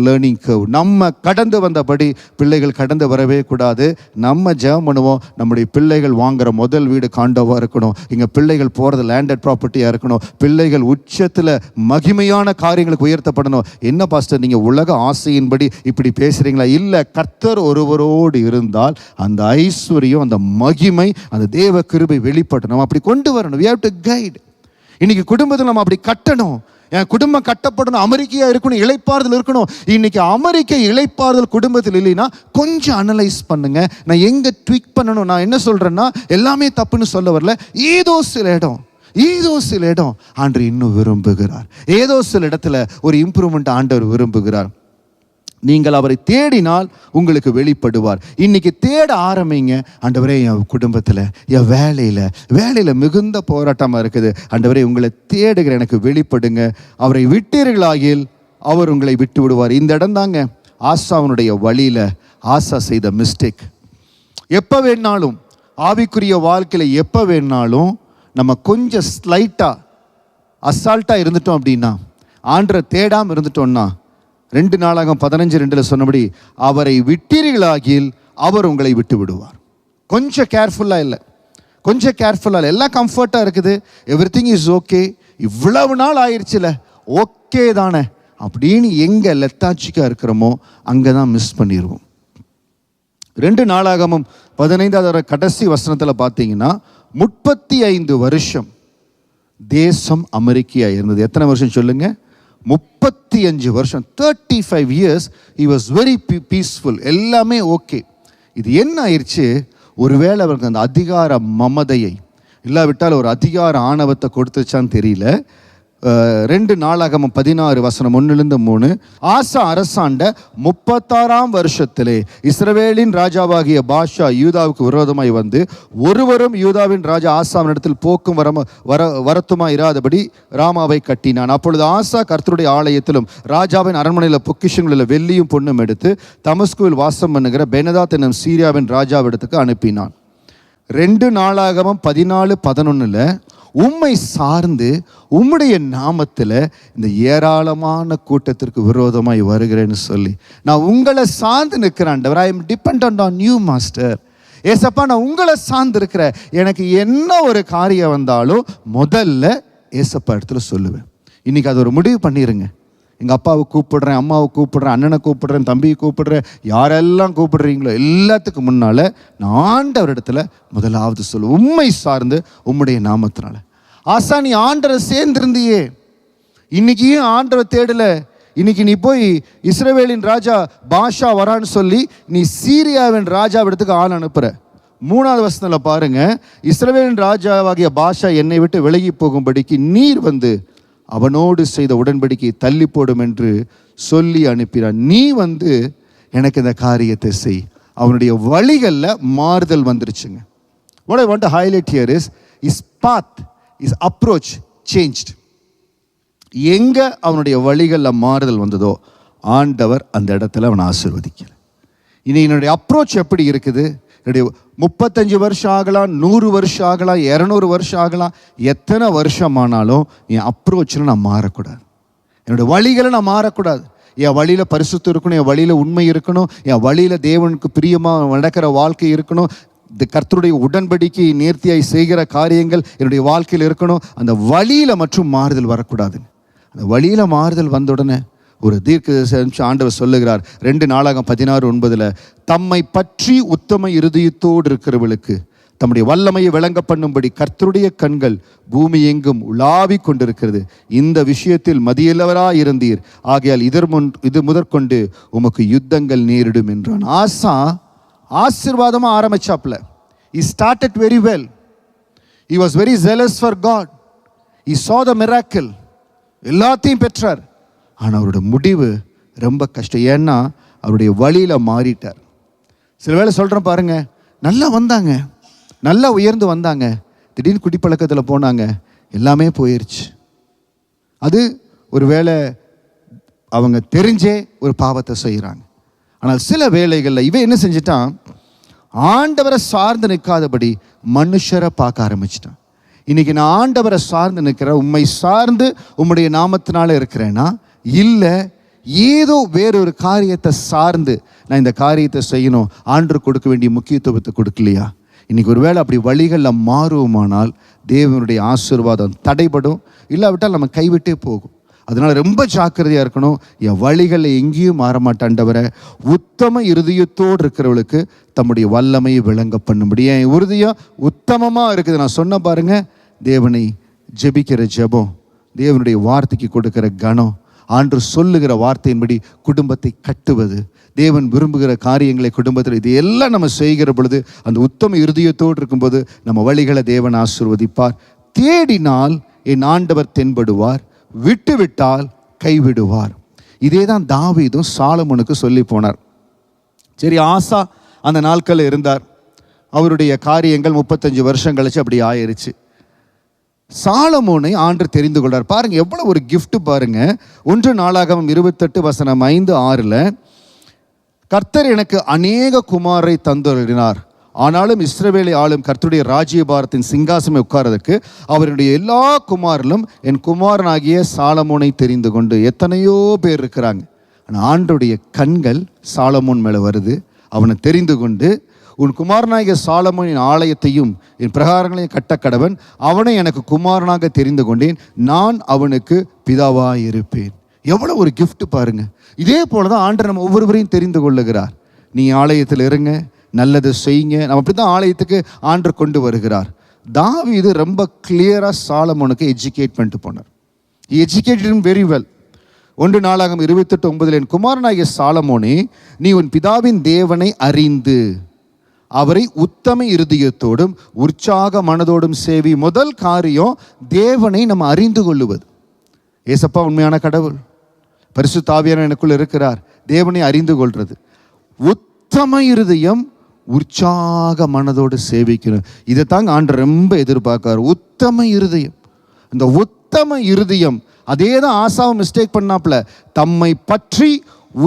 லேர்னிங் கர்வ். நம்ம கடந்து வந்தபடி பிள்ளைகள் கடந்து வரவே கூடாது. நம்ம ஜெபம் பண்ணுவோம், நம்முடைய பிள்ளைகள் வாங்குகிற முதல் வீடு காண்டோவாக இருக்கணும், எங்கள் பிள்ளைகள் போகிறது லேண்டட் ப்ராப்பர்ட்டியாக இருக்கணும், பிள்ளைகள் உச்சத்தில் மகிமையான காரியங்களுக்கு உயர்த்தப்படணும். என்ன பாஸ்டர் நீங்கள் உலக ஆசையின்படி இப்படி பேசுகிறீங்களா? இல்லை, கர்த்தர் ஒருவரோடு இருந்தால் அந்த ஐஸ்வர்யம், அந்த மகிமை, அந்த தேவ கிருபை வெளிப்படணும். அப்படி கொண்டு வரணும். we have to guide. இன்னைக்கு குடும்பத்தில் நம்ம அப்படி கட்டணும். என் குடும்பம் கட்டப்படணும், அமெரிக்கையா இருக்கணும், இளைப்பாறுதல் இருக்கணும். இன்னைக்கு அமெரிக்க இளைப்பாறுதல் குடும்பத்தில் இல்லைன்னா கொஞ்சம் அனலைஸ் பண்ணுங்க. நான் எங்க ட்வீக் பண்ணணும்? நான் என்ன சொல்றேன்னா, எல்லாமே தப்புன்னு சொல்ல வரல. ஏதோ சில இடம் ஆண்டவர் இன்னும் விரும்புகிறார். ஏதோ சில இடத்துல ஒரு இம்ப்ரூவ்மெண்ட் ஆண்டவர் விரும்புகிறார். நீங்கள் அவரை தேடினால் உங்களுக்கு வெளிப்படுவார். இன்னைக்கு தேட ஆரம்பிங்க. ஆண்டவரே, என் குடும்பத்தில், என் வேலையில் மிகுந்த போராட்டமாக இருக்குது. ஆண்டவரே, உங்களை தேடுகிற எனக்கு வெளிப்படுங்க. அவரை விட்டீர்களாகில் அவர் உங்களை விட்டு விடுவார். இந்த இடம் தாங்க ஆசாவுடைய வழியில் ஆசா செய்த மிஸ்டேக். எப்போ வேணாலும் ஆவிக்குரிய வாழ்க்கையில் எப்போ வேணாலும் நம்ம கொஞ்சம் ஸ்லைட்டாக அசால்ட்டாக இருந்துட்டோம் அப்படின்னா, ஆண்டரை தேடாமல் இருந்துட்டோம்னா, 2 நாளாகமம் 15:2 சொன்னபடி அவரை விட்டீர்களாகில் அவர் உங்களை விட்டு விடுவார். கொஞ்சம் கேர்ஃபுல்லாக இல்லை, கொஞ்சம் கேர்ஃபுல்லாக இல்லை. எல்லாம் கம்ஃபர்ட்டாக இருக்குது, எவ்ரிதிங் இஸ் ஓகே, இவ்வளவு நாள் ஆயிடுச்சுல, ஓகே தானே அப்படின்னு எங்கே லெத்தாச்சிக்காக இருக்கிறோமோ அங்கே தான் மிஸ் பண்ணிடுவோம். 2 நாளாகமம் 15 கடைசி வசனத்தில் பார்த்தீங்கன்னா 35 வருஷம் தேசம் அமெரிக்கையாக இருந்தது. எத்தனை வருஷம் சொல்லுங்க? 35 வருஷம். 35 years he was very peaceful. எல்லாமே ஓகே. இது என்ன ஆயிடுச்சு? ஒருவேளை அவருக்கு அந்த அதிகார மமதையை இல்லாவிட்டால் ஒரு அதிகார ஆணவத்தை கொடுத்துச்சான்னு தெரியல. 2 நாளாகமம் 16 வசனம் 1-3. ஆசா அரசாண்ட 36ஆம் வருஷத்திலே இஸ்ரவேலின் ராஜாவாகிய பாஷா யூதாவுக்கு விரோதமாய் வந்து ஒருவரும் யூதாவின் ராஜா ஆசாவின் இடத்தில் போக்கும் வரத்துமாய் இராதபடி ராமாவை கட்டினான். அப்பொழுது ஆசா கர்த்தருடைய ஆலயத்திலும் ராஜாவின் அரண்மனையில் பொக்கிஷங்களில் வெள்ளியும் பொண்ணும் எடுத்து தமஸ்குவில் வாசம் பண்ணுகிற பெனதாத் என்னும் சீரியாவின் ராஜாவிடத்துக்கு அனுப்பினான். 2 நாளாகமம் 14:11 உம்மை சார்ந்து உம்முடைய நாமத்தில் இந்த ஏராளமான கூட்டத்திற்கு விரோதமாய் வருகிறேன்னு சொல்லி, நான் உங்களை சார்ந்து நிற்கிறேன். I am dependent on you master. ஏசப்பா, நான் உங்களை சார்ந்து இருக்கிறேன். எனக்கு என்ன ஒரு காரியம் வந்தாலும் முதல்ல ஏசப்பா இடத்துல சொல்லுவேன். இன்னைக்கு அது ஒரு முடிவு பண்ணிடுங்க. எங்கள் அப்பாவை கூப்பிடுறேன், அம்மாவை கூப்பிடுறேன், அண்ணனை கூப்பிடுறேன், தம்பியை கூப்பிடுறேன், யாரெல்லாம் கூப்பிடுறீங்களோ எல்லாத்துக்கும் முன்னால் நான் ஆண்டவர் இடத்துல முதலாவது சொல்லுவேன், உண்மை சார்ந்து உம்முடைய நாமத்தினால. ஆசா, நீ ஆண்டரை சேர்ந்திருந்தியே, இன்னைக்கு ஏன் ஆண்டரை தேடலை? இன்னைக்கு நீ போய் இஸ்ரவேலின் ராஜா பாஷா வரான்னு சொல்லி நீ சீரியாவின் ராஜாவிடத்துக்கு ஆள் அனுப்புற. 3வது வசனத்தில் பாருங்க, இஸ்ரவேலின் ராஜாவாகிய பாஷா என்னை விட்டு விலகி போகும்படிக்கு நீர் வந்து அவனோடு செய்த உடன்படிக்கையை தள்ளி போடும் என்று சொல்லி அனுப்பினான். நீ வந்து எனக்கு இந்த காரியத்தை செய். அவனுடைய வழிகளில் மாறுதல் வந்துருச்சுங்க. What I want to highlight here is his path, his approach changed. எங்க அவனுடைய வழிகளில் மாறுதல் வந்ததோ ஆண்டவர் அந்த இடத்துல அவனை ஆசீர்வதிக்கல. இனி என்னுடைய அப்ரோச் எப்படி இருக்குது? என்னுடைய 35 வருஷம் ஆகலாம், 100 வருஷம் ஆகலாம், 200 வருஷம் ஆகலாம், எத்தனை வருஷம் ஆனாலும் என் அப்ரோச்சில் நான் மாறக்கூடாது. என்னுடைய வழிகளை நான் மாறக்கூடாது. என் வழியில் பரிசுத்தம் இருக்கணும், என் வழியில் உண்மை இருக்கணும், என் வழியில் தேவனுக்கு பிரியமாக நடக்கிற வாழ்க்கை இருக்கணும், இந்த கர்த்தருடைய உடன்படிக்கை நேர்த்தியாய் செய்கிற காரியங்கள் என்னுடைய வாழ்க்கையில் இருக்கணும். அந்த வழியில் மற்றும் மாறுதல் வரக்கூடாது. அந்த வழியில் மாறுதல் வந்த உடனே ஒரு தீர்க்க ஆண்டவர் சொல்லுகிறார். 2 நாளாகமம் 16:9 தம்மை பற்றி உத்தம இருதயத்தோடு இருக்கிறவர்களுக்கு தம்முடைய வல்லமையை விளங்க பண்ணும்படி கர்த்தருடைய கண்கள் பூமி எங்கும் உலாவி கொண்டிருக்கிறது. இந்த விஷயத்தில் மதியல்லவராய் இருந்தீர், ஆகையால் இது முதற்கொண்டு உமக்கு யுத்தங்கள் நேரிடும் என்றான். ஆசா ஆசீர்வாதமாக ஆரம்பிச்சாப்ல. He started very well. He was very zealous for God. He saw the miracle. எல்லாத்தையும் பெற்றார். ஆனால் அவரோட முடிவு ரொம்ப கஷ்டம். ஏன்னா அவருடைய வழியில் மாறிட்டார். சில வேளை சொல்கிறேன் பாருங்க, நல்லா வந்தாங்க, நல்லா உயர்ந்து வந்தாங்க, திடீர்னு குடிப்பழக்கத்தில் போனாங்க, எல்லாமே போயிடுச்சு. அது ஒரு வேளை அவங்க தெரிஞ்சே ஒரு பாவத்தை செய்கிறாங்க. ஆனால் சில வேளைகளில் இவன் என்ன செஞ்சிட்டான்? ஆண்டவரை சார்ந்து நிற்காதபடி மனுஷரை பார்க்க ஆரம்பிச்சிட்டான். இன்னைக்கு நான் ஆண்டவரை சார்ந்து நிற்கிறேன், உம்மை சார்ந்து உம்முடைய நாமத்தினால இருக்கிறேன்னா இல்லை ஏதோ வேறொரு காரியத்தை சார்ந்து நான் இந்த காரியத்தை செய்யணும், ஆண்டவர் கொடுக்க வேண்டிய முக்கியத்துவத்தை கொடுக்கலையா? இன்னைக்கு ஒரு வேளை அப்படி வழிகளில் மாறுவோமானால் தேவனுடைய ஆசீர்வாதம் தடைபடும், இல்லாவிட்டால் நம்ம கைவிட்டே போகும். அதனால் ரொம்ப ஜாக்கிரதையாக இருக்கணும். என் வழிகளில் எங்கேயும் மாறமாட்டாண்டவரை உத்தம இருதயத்தோடு இருக்கிறவளுக்கு தம்முடைய வல்லமையை விளங்க பண்ணும்படி என் உறுதியாக உத்தமமாக இருக்குது. நான் சொன்ன பாருங்க, தேவனை ஜெபிக்கிற ஜெபம், தேவனுடைய வார்த்தைக்கு கொடுக்கிற கனம், ஆண்டவர் சொல்லுகிற வார்த்தையின்படி குடும்பத்தை கட்டுவது, தேவன் விரும்புகிற காரியங்களை குடும்பத்தில், இது எல்லாம் நம்ம செய்கிற பொழுது அந்த உத்தம இருதயத்தோடு இருக்கும்போது நம்ம வழிகளை தேவன் ஆசீர்வதிப்பார். தேடினால் என் ஆண்டவர் தென்படுவார், விட்டுவிட்டால் கைவிடுவார். இதே தான் தாவீதும் சாலமோனுக்கு சொல்லி போனார். சரி, ஆசா அந்த நாட்களில் இருந்தார். அவருடைய காரியங்கள் 35 வருஷம் கழிச்சு அப்படி ஆயிருச்சு. சாலமோனை ஆண்டவர் தெரிந்து கொள்றார். பாருங்க எவ்வளவு ஒரு கிஃப்ட் பாருங்க. 1 நாளாகமம் 28 வசனம் 5-6 கர்த்தர் எனக்கு அநேக குமாரை தந்தருளினார். ஆனாலும் இஸ்ரவேலை ஆளும் கர்த்தருடைய ராஜ்யபாரத்தின் சிங்காசனம் உட்கார்றதுக்கு அவருடைய எல்லா குமாரிலும் என் குமாரனாகிய சாலமோனை தெரிந்து கொண்டு. எத்தனையோ பேர் இருக்கிறாங்க, ஆனால் ஆண்டவருடைய கண்கள் சாலமோன் மேலே வருது. அவனை தெரிந்து கொண்டு, உன் குமாரனாகிய சாலமோனின் ஆலயத்தையும் என் பிரகாரங்களையும் கட்டக்கடவன், அவனை எனக்கு குமாரனாக தெரிந்து கொண்டேன், நான் அவனுக்கு பிதாவாக இருப்பேன். எவ்வளோ ஒரு கிஃப்ட் பாருங்க. இதே போல தான் ஆண்டவர் நம்ம ஒவ்வொருவரையும் தெரிந்து கொள்ளுகிறார். நீ ஆலயத்தில் இருங்க, நல்லது செய்யுங்க. நம்ம அப்படி தான் ஆலயத்துக்கு ஆண்டவர் கொண்டு வருகிறார். தாவீது ரொம்ப கிளியராக சாலமோனுக்கு எஜுகேட் பண்ணிட்டு போனார். Educated very well. 1 நாளாகமம் 28:9 என் குமாரனாகிய சாலமோனே, நீ உன் பிதாவின் தேவனை அறிந்து அவரை உத்தம இருதயத்தோடும் உற்சாக மனதோடும் சேவி. முதல் காரியம் தேவனை நம்ம அறிந்து கொள்ளுவது. ஏசப்பா உண்மையான கடவுள், பரிசுத்த ஆவியானவர் எனக்குள்ள இருக்கிறார். தேவனை அறிந்து கொள்றது. உத்தம இருதயம் உற்சாக மனதோடு சேவிக்கணும். இதை தாங்க ஆண்டவர் ரொம்ப எதிர்பார்க்கார். உத்தம இருதயம். இந்த உத்தம இருதயம், அதே தான் ஆசாவை மிஸ்டேக் பண்ணாப்புல. தம்மை பற்றி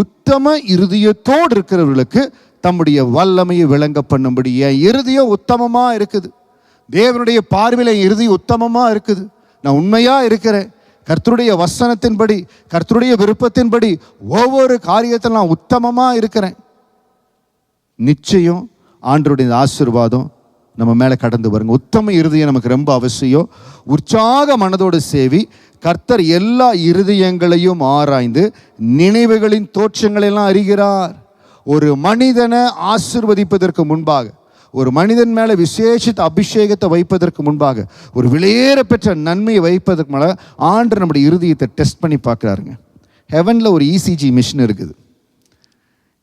உத்தம இருதயத்தோடு இருக்கிறவர்களுக்கு தம்முடைய வல்லமையை விளங்க பண்ணும்படி என் இருதயம் உத்தமமா இருக்குது. தேவனுடைய பார்வையில் என் இருதயம் உத்தமமா இருக்குது. நான் உண்மையா இருக்கிறேன். கர்த்தருடைய வசனத்தின்படி, கர்த்தருடைய விருப்பத்தின்படி ஒவ்வொரு காரியத்தில் நான் உத்தமமா இருக்கிறேன். நிச்சயம் ஆண்டவருடைய ஆசீர்வாதம் நம்ம மேலே கடந்து வருங்க. உத்தம இருதயம் நமக்கு ரொம்ப அவசியம். உற்சாக மனதோடு சேவி. கர்த்தர் எல்லா இருதயங்களையும் ஆராய்ந்து நினைவுகளின் தோற்றங்களெல்லாம் அறிகிறார். ஒரு மனிதனை ஆசீர்வதிப்பதற்கு முன்பாக, ஒரு மனிதன் மேலே விசேஷித்த அபிஷேகத்தை வைப்பதற்கு முன்பாக, ஒரு விலையேற பெற்ற நன்மையை வைப்பதற்கு மேலே ஆண்டவர் நம்முடைய இருதயத்தை டெஸ்ட் பண்ணி பார்க்குறாருங்க. ஹெவனில் ஒரு இசிஜி மிஷின் இருக்குது.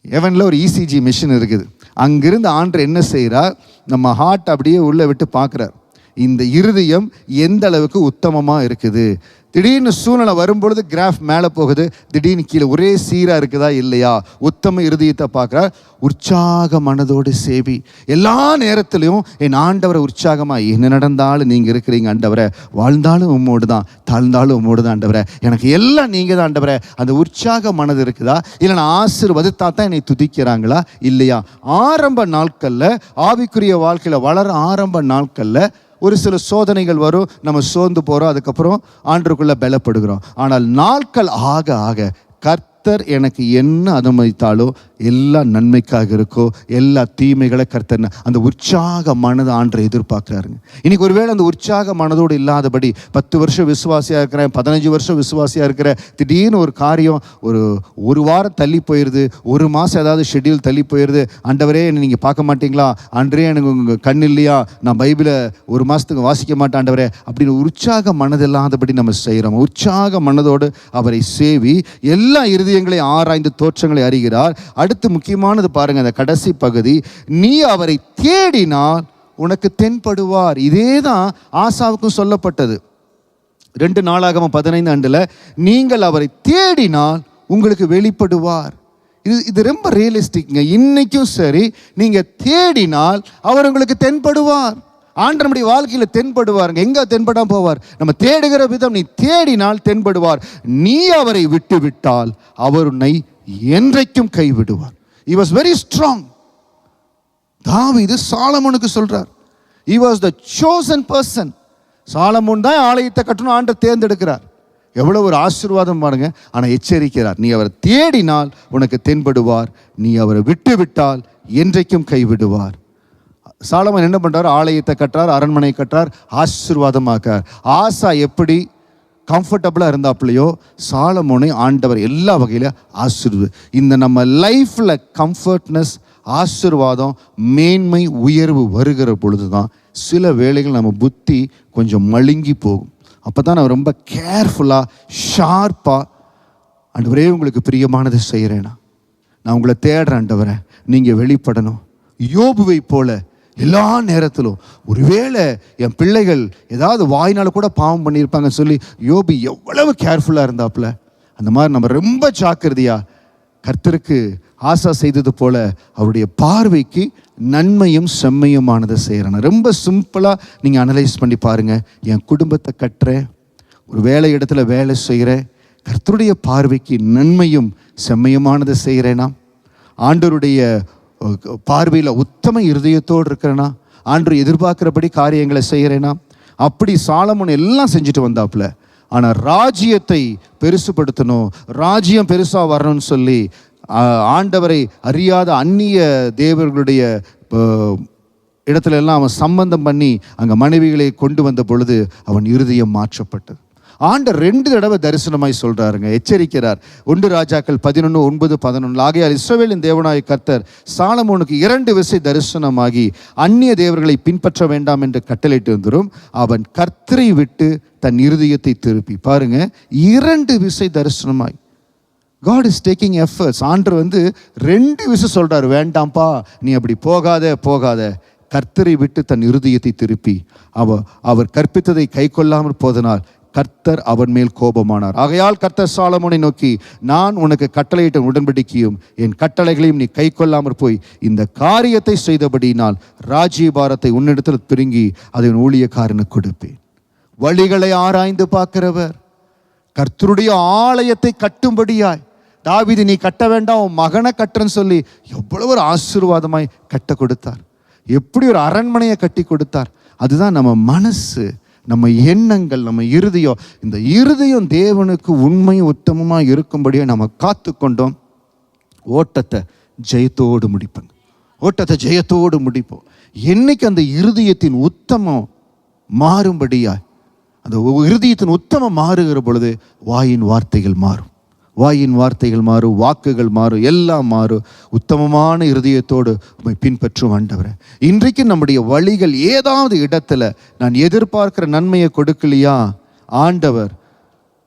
ஹெவனில் ஒரு இசிஜி மிஷின் இருக்குது. அங்கிருந்து ஆண்டவர் என்ன செய்கிறார், நம்ம ஹார்ட் அப்படியே உள்ளே விட்டு பார்க்குறார். இந்த இருதயம் எந்த அளவுக்கு உத்தமமாக இருக்குது. திடீர்னு சூழ்நிலை வரும்பொழுது கிராஃப் மேலே போகுது, திடீர்னு கீழே ஒரே சீராக இருக்குதா இல்லையா. உத்தம இருதயத்தை பார்க்குறார். உற்சாக மனதோடு சேவி. எல்லா நேரத்திலையும் என் ஆண்டவரை உற்சாகமாக, என்ன நடந்தாலும் நீங்கள் இருக்கிறீங்க ஆண்டவரை, வாழ்ந்தாலும் உம்மோடு தான், தாழ்ந்தாலும் உம்மோடு தான் ஆண்டவரை, எனக்கு எல்லாம் நீங்கள் தான் ஆண்டவரை. அந்த உற்சாக மனது இருக்குதா? இல்லை நான் ஆசீர்வதித்தா தான் என்னை துதிக்கிறாங்களா இல்லையா? ஆரம்ப நாட்களில், ஆவிக்குரிய வாழ்க்கையில் வளர ஆரம்ப நாட்களில் ஒரு சில சோதனைகள் வரும், நம்ம சோர்ந்து போகிறோம், அதுக்கப்புறம் ஆண்டவருக்குள்ளே பலப்படுகிறோம். ஆனால் நாட்கள் ஆக ஆக கர்த்தர் எனக்கு என்ன அனுமதித்தாலோ எல்லாம் நன்மைக்காக இருக்கோ, எல்லா தீமைகளை கர்த்தர், அந்த உற்சாக மனதை ஆண்டரை எதிர்பார்க்குறாருங்க. இன்னைக்கு ஒருவேளை அந்த உற்சாக மனதோடு இல்லாதபடி 10 வருஷம் விசுவாசியாக இருக்கிறேன், 15 வருஷம் விசுவாசியாக இருக்கிற, திடீர்னு ஒரு காரியம் ஒரு வாரம் தள்ளி போயிடுது, ஒரு மாதம் ஏதாவது ஷெட்யூல் தள்ளி போயிடுது. ஆண்டவரே என்னை நீங்கள் பார்க்க மாட்டீங்களா, அன்றே எனக்கு உங்கள் கண் இல்லையா, நான் பைபிளை ஒரு மாதத்துக்கு வாசிக்க மாட்டேன் ஆண்டவரே அப்படின்னு உற்சாக மனதில்லாதபடி நம்ம செய்கிறோம். உற்சாக மனதோடு அவரை சேவி. எல்லா இருதயங்களையும் ஆராய்ந்து தோற்றங்களை அறிகிறார். அடுத்து முக்கியமானது பாருங்க, அந்த கடைசி பகுதி, நீ அவரை தேடினால் உனக்கு தென்படுவார். இதே தான் ஆசாவுக்கும் சொல்லப்பட்டது. 2 நாளாகமம் 15 நீங்கள் அவரை தேடினால் உங்களுக்கு வெளிப்படுவார். இது ரொம்ப ரியலிஸ்டிக்ங்க. இன்னைக்கும் சரி, நீங்க தேடினால் அவர் உங்களுக்கு தென்படுவார். ஆண்டவர் நம்முடைய வாழ்க்கையில் தென்படுவாருங்க. எங்க தென்படாம போவார்? நம்ம தேடுகிற விதம். நீ தேடினால் தென்படுவார். நீ அவரை விட்டு விட்டால் அவர் உன்னை என்றைக்கும் கைவிடுவார். He was very strong. தாவீது சாலமோனுக்கு சொல்றார், he was the chosen person. Solomon தான் ஆலயத்தை கட்டணும் ஆண்டவர் தேர்ந்தெடுக்கிறார். எவ்வளவு ஒரு ஆசீர்வாதம் பாருங்க. ஆனால் எச்சரிக்கிறார், நீ அவரை தேடினால் உனக்கு தென்படுவார், நீ அவரை விட்டு விட்டால் என்றைக்கும் கைவிடுவார். சாலமோன் என்ன பண்றார்? ஆலயத்தை கட்டுறார், அரண்மனை கட்டுறார், ஆசீர்வாதமாக்கார். ஆசா எப்படி கம்ஃபர்டபுளாக இருந்தாப்புலையோ சாலமோனை ஆண்டவர் எல்லா வகையிலும் ஆசீர்வாது. இந்த நம்ம லைஃப்பில் கம்ஃபர்ட்னஸ், ஆசீர்வாதம், மேன்மை, உயர்வு வருகிற பொழுது தான் சில வேளைகள் நம்ம புத்தி கொஞ்சம் மழுங்கி போகும். அப்போ தான் நான் ரொம்ப கேர்ஃபுல்லாக, ஷார்ப்பாக, ஆண்டவரே உங்களுக்கு பிரியமானதை செய்கிறேனா, நான் உங்களை தேடுறேன் ஆண்டவரே, நீங்கள் வெளிப்படணும். யோபுவை போல எல்லா நேரத்திலும், ஒருவேளை என் பிள்ளைகள் ஏதாவது வாய்னால கூட பாவம் பண்ணியிருப்பாங்கன்னு சொல்லி யோபு எவ்வளவு கேர்ஃபுல்லாக இருந்தாப்புல, அந்த மாதிரி நம்ம ரொம்ப ஜாக்கிரதையா கர்த்தருக்கு ஆசா செய்தது போல அவருடைய பார்வைக்கு நன்மையும் செம்மையுமானதை செய்கிறேன். ரொம்ப சிம்பிளாக நீங்கள் அனலைஸ் பண்ணி பாருங்கள். என் குடும்பத்தை கட்டுறேன், ஒரு வேலை இடத்துல வேலை செய்கிறேன், கர்த்தருடைய பார்வைக்கு நன்மையும் செம்மையுமானதை செய்கிறேனா? ஆண்டவருடைய பார்வையில் உத்தம இருதயத்தோடு இருக்கிறேனா? ஆண்டவர் எதிர்பார்க்கிறபடி காரியங்களை செய்கிறேனா? அப்படி சாலமோன் எல்லாம் செஞ்சுட்டு வந்தாப்புல. ஆனால் ராஜ்யத்தை பெருசுப்படுத்தணும், ராஜ்யம் பெருசாக வரணும்னு சொல்லி ஆண்டவரை அறியாத அந்நிய தேவர்களுடைய இடத்துல எல்லாம் அவன் சம்பந்தம் பண்ணி அங்கே மனைவிகளை கொண்டு வந்த பொழுது அவன் இருதயம் மாற்றப்பட்டது. ஆண்டவர் 2 தடவை தரிசனமாய் சொல்றாருங்க, எச்சரிக்கிறார். 1 ராஜாக்கள் 11:9-11. ஆகையால் இஸ்ரவேலின் தேவனாய கர்த்தர் சாலமோனுக்கு 2 விசை தரிசனமாகி அந்நிய தேவர்களை பின்பற்ற வேண்டாம் என்று கட்டளையிட்டு வந்துடும். அவன் கர்த்தரை விட்டு தன் இருதயத்தை திருப்பி. பாருங்க, 2 விசை தரிசனமாய். God is taking efforts. ஆண்டவர் 2 விசை சொல்றாரு, வேண்டாம்ப்பா நீ அப்படி போகாத. கர்த்தரை விட்டு தன் இருதயத்தை திருப்பி அவர் கற்பித்ததை கை கொள்ளாமல் போதனால் கர்த்தர் அவன் மேல் கோபமானார். ஆகையால் கர்த்தர் சாலமோனை நோக்கி, நான் உனக்கு கட்டளையிட்ட உடன்படிக்கையும் என் கட்டளைகளையும் நீ கை கொள்ளாமற் போய் இந்த காரியத்தை செய்தபடியினால் ராஜ்யபாரத்தை உன்னிடத்தில் பிடுங்கி அதை ஊழியக்காரனுக்கு கொடுப்பேன். வழிகளை ஆராய்ந்து பார்க்கிறவர், கர்த்தருடைய ஆலயத்தை கட்டும்படியாய் தாவீது நீ கட்ட வேண்டாம், உன் மகனை கட்டுறன்னு சொல்லி எவ்வளவு ஒரு ஆசீர்வாதமாய் கட்ட கொடுத்தார். எப்படி ஒரு அரண்மனையை கட்டி கொடுத்தார். அதுதான் நம்ம மனசு, நம்ம எண்ணங்கள், நம்ம இருதயம். இந்த இருதயம் தேவனுக்கு உண்மையும் உத்தமமாக இருக்கும்படியாக நம்ம காத்து கொண்டோம். ஓட்டத்தை ஜெயத்தோடு முடிப்போம். என்னைக்கு அந்த இருதயத்தின் உத்தமம் மாறும்படியாய், அந்த இருதயத்தின் உத்தமம் மாறுகிற பொழுது வாயின் வார்த்தைகள் மாறும், வாக்குகள் மாறும், எல்லாம் மாறும். உத்தமமான இருதயத்தோடு உம்மை பின்பற்றும் ஆண்டவரே. இன்றைக்கு நம்முடைய வழிகள் ஏதாவது இடத்துல நான் எதிர்பார்க்கிற நன்மையை கொடுக்கலையா? ஆண்டவர்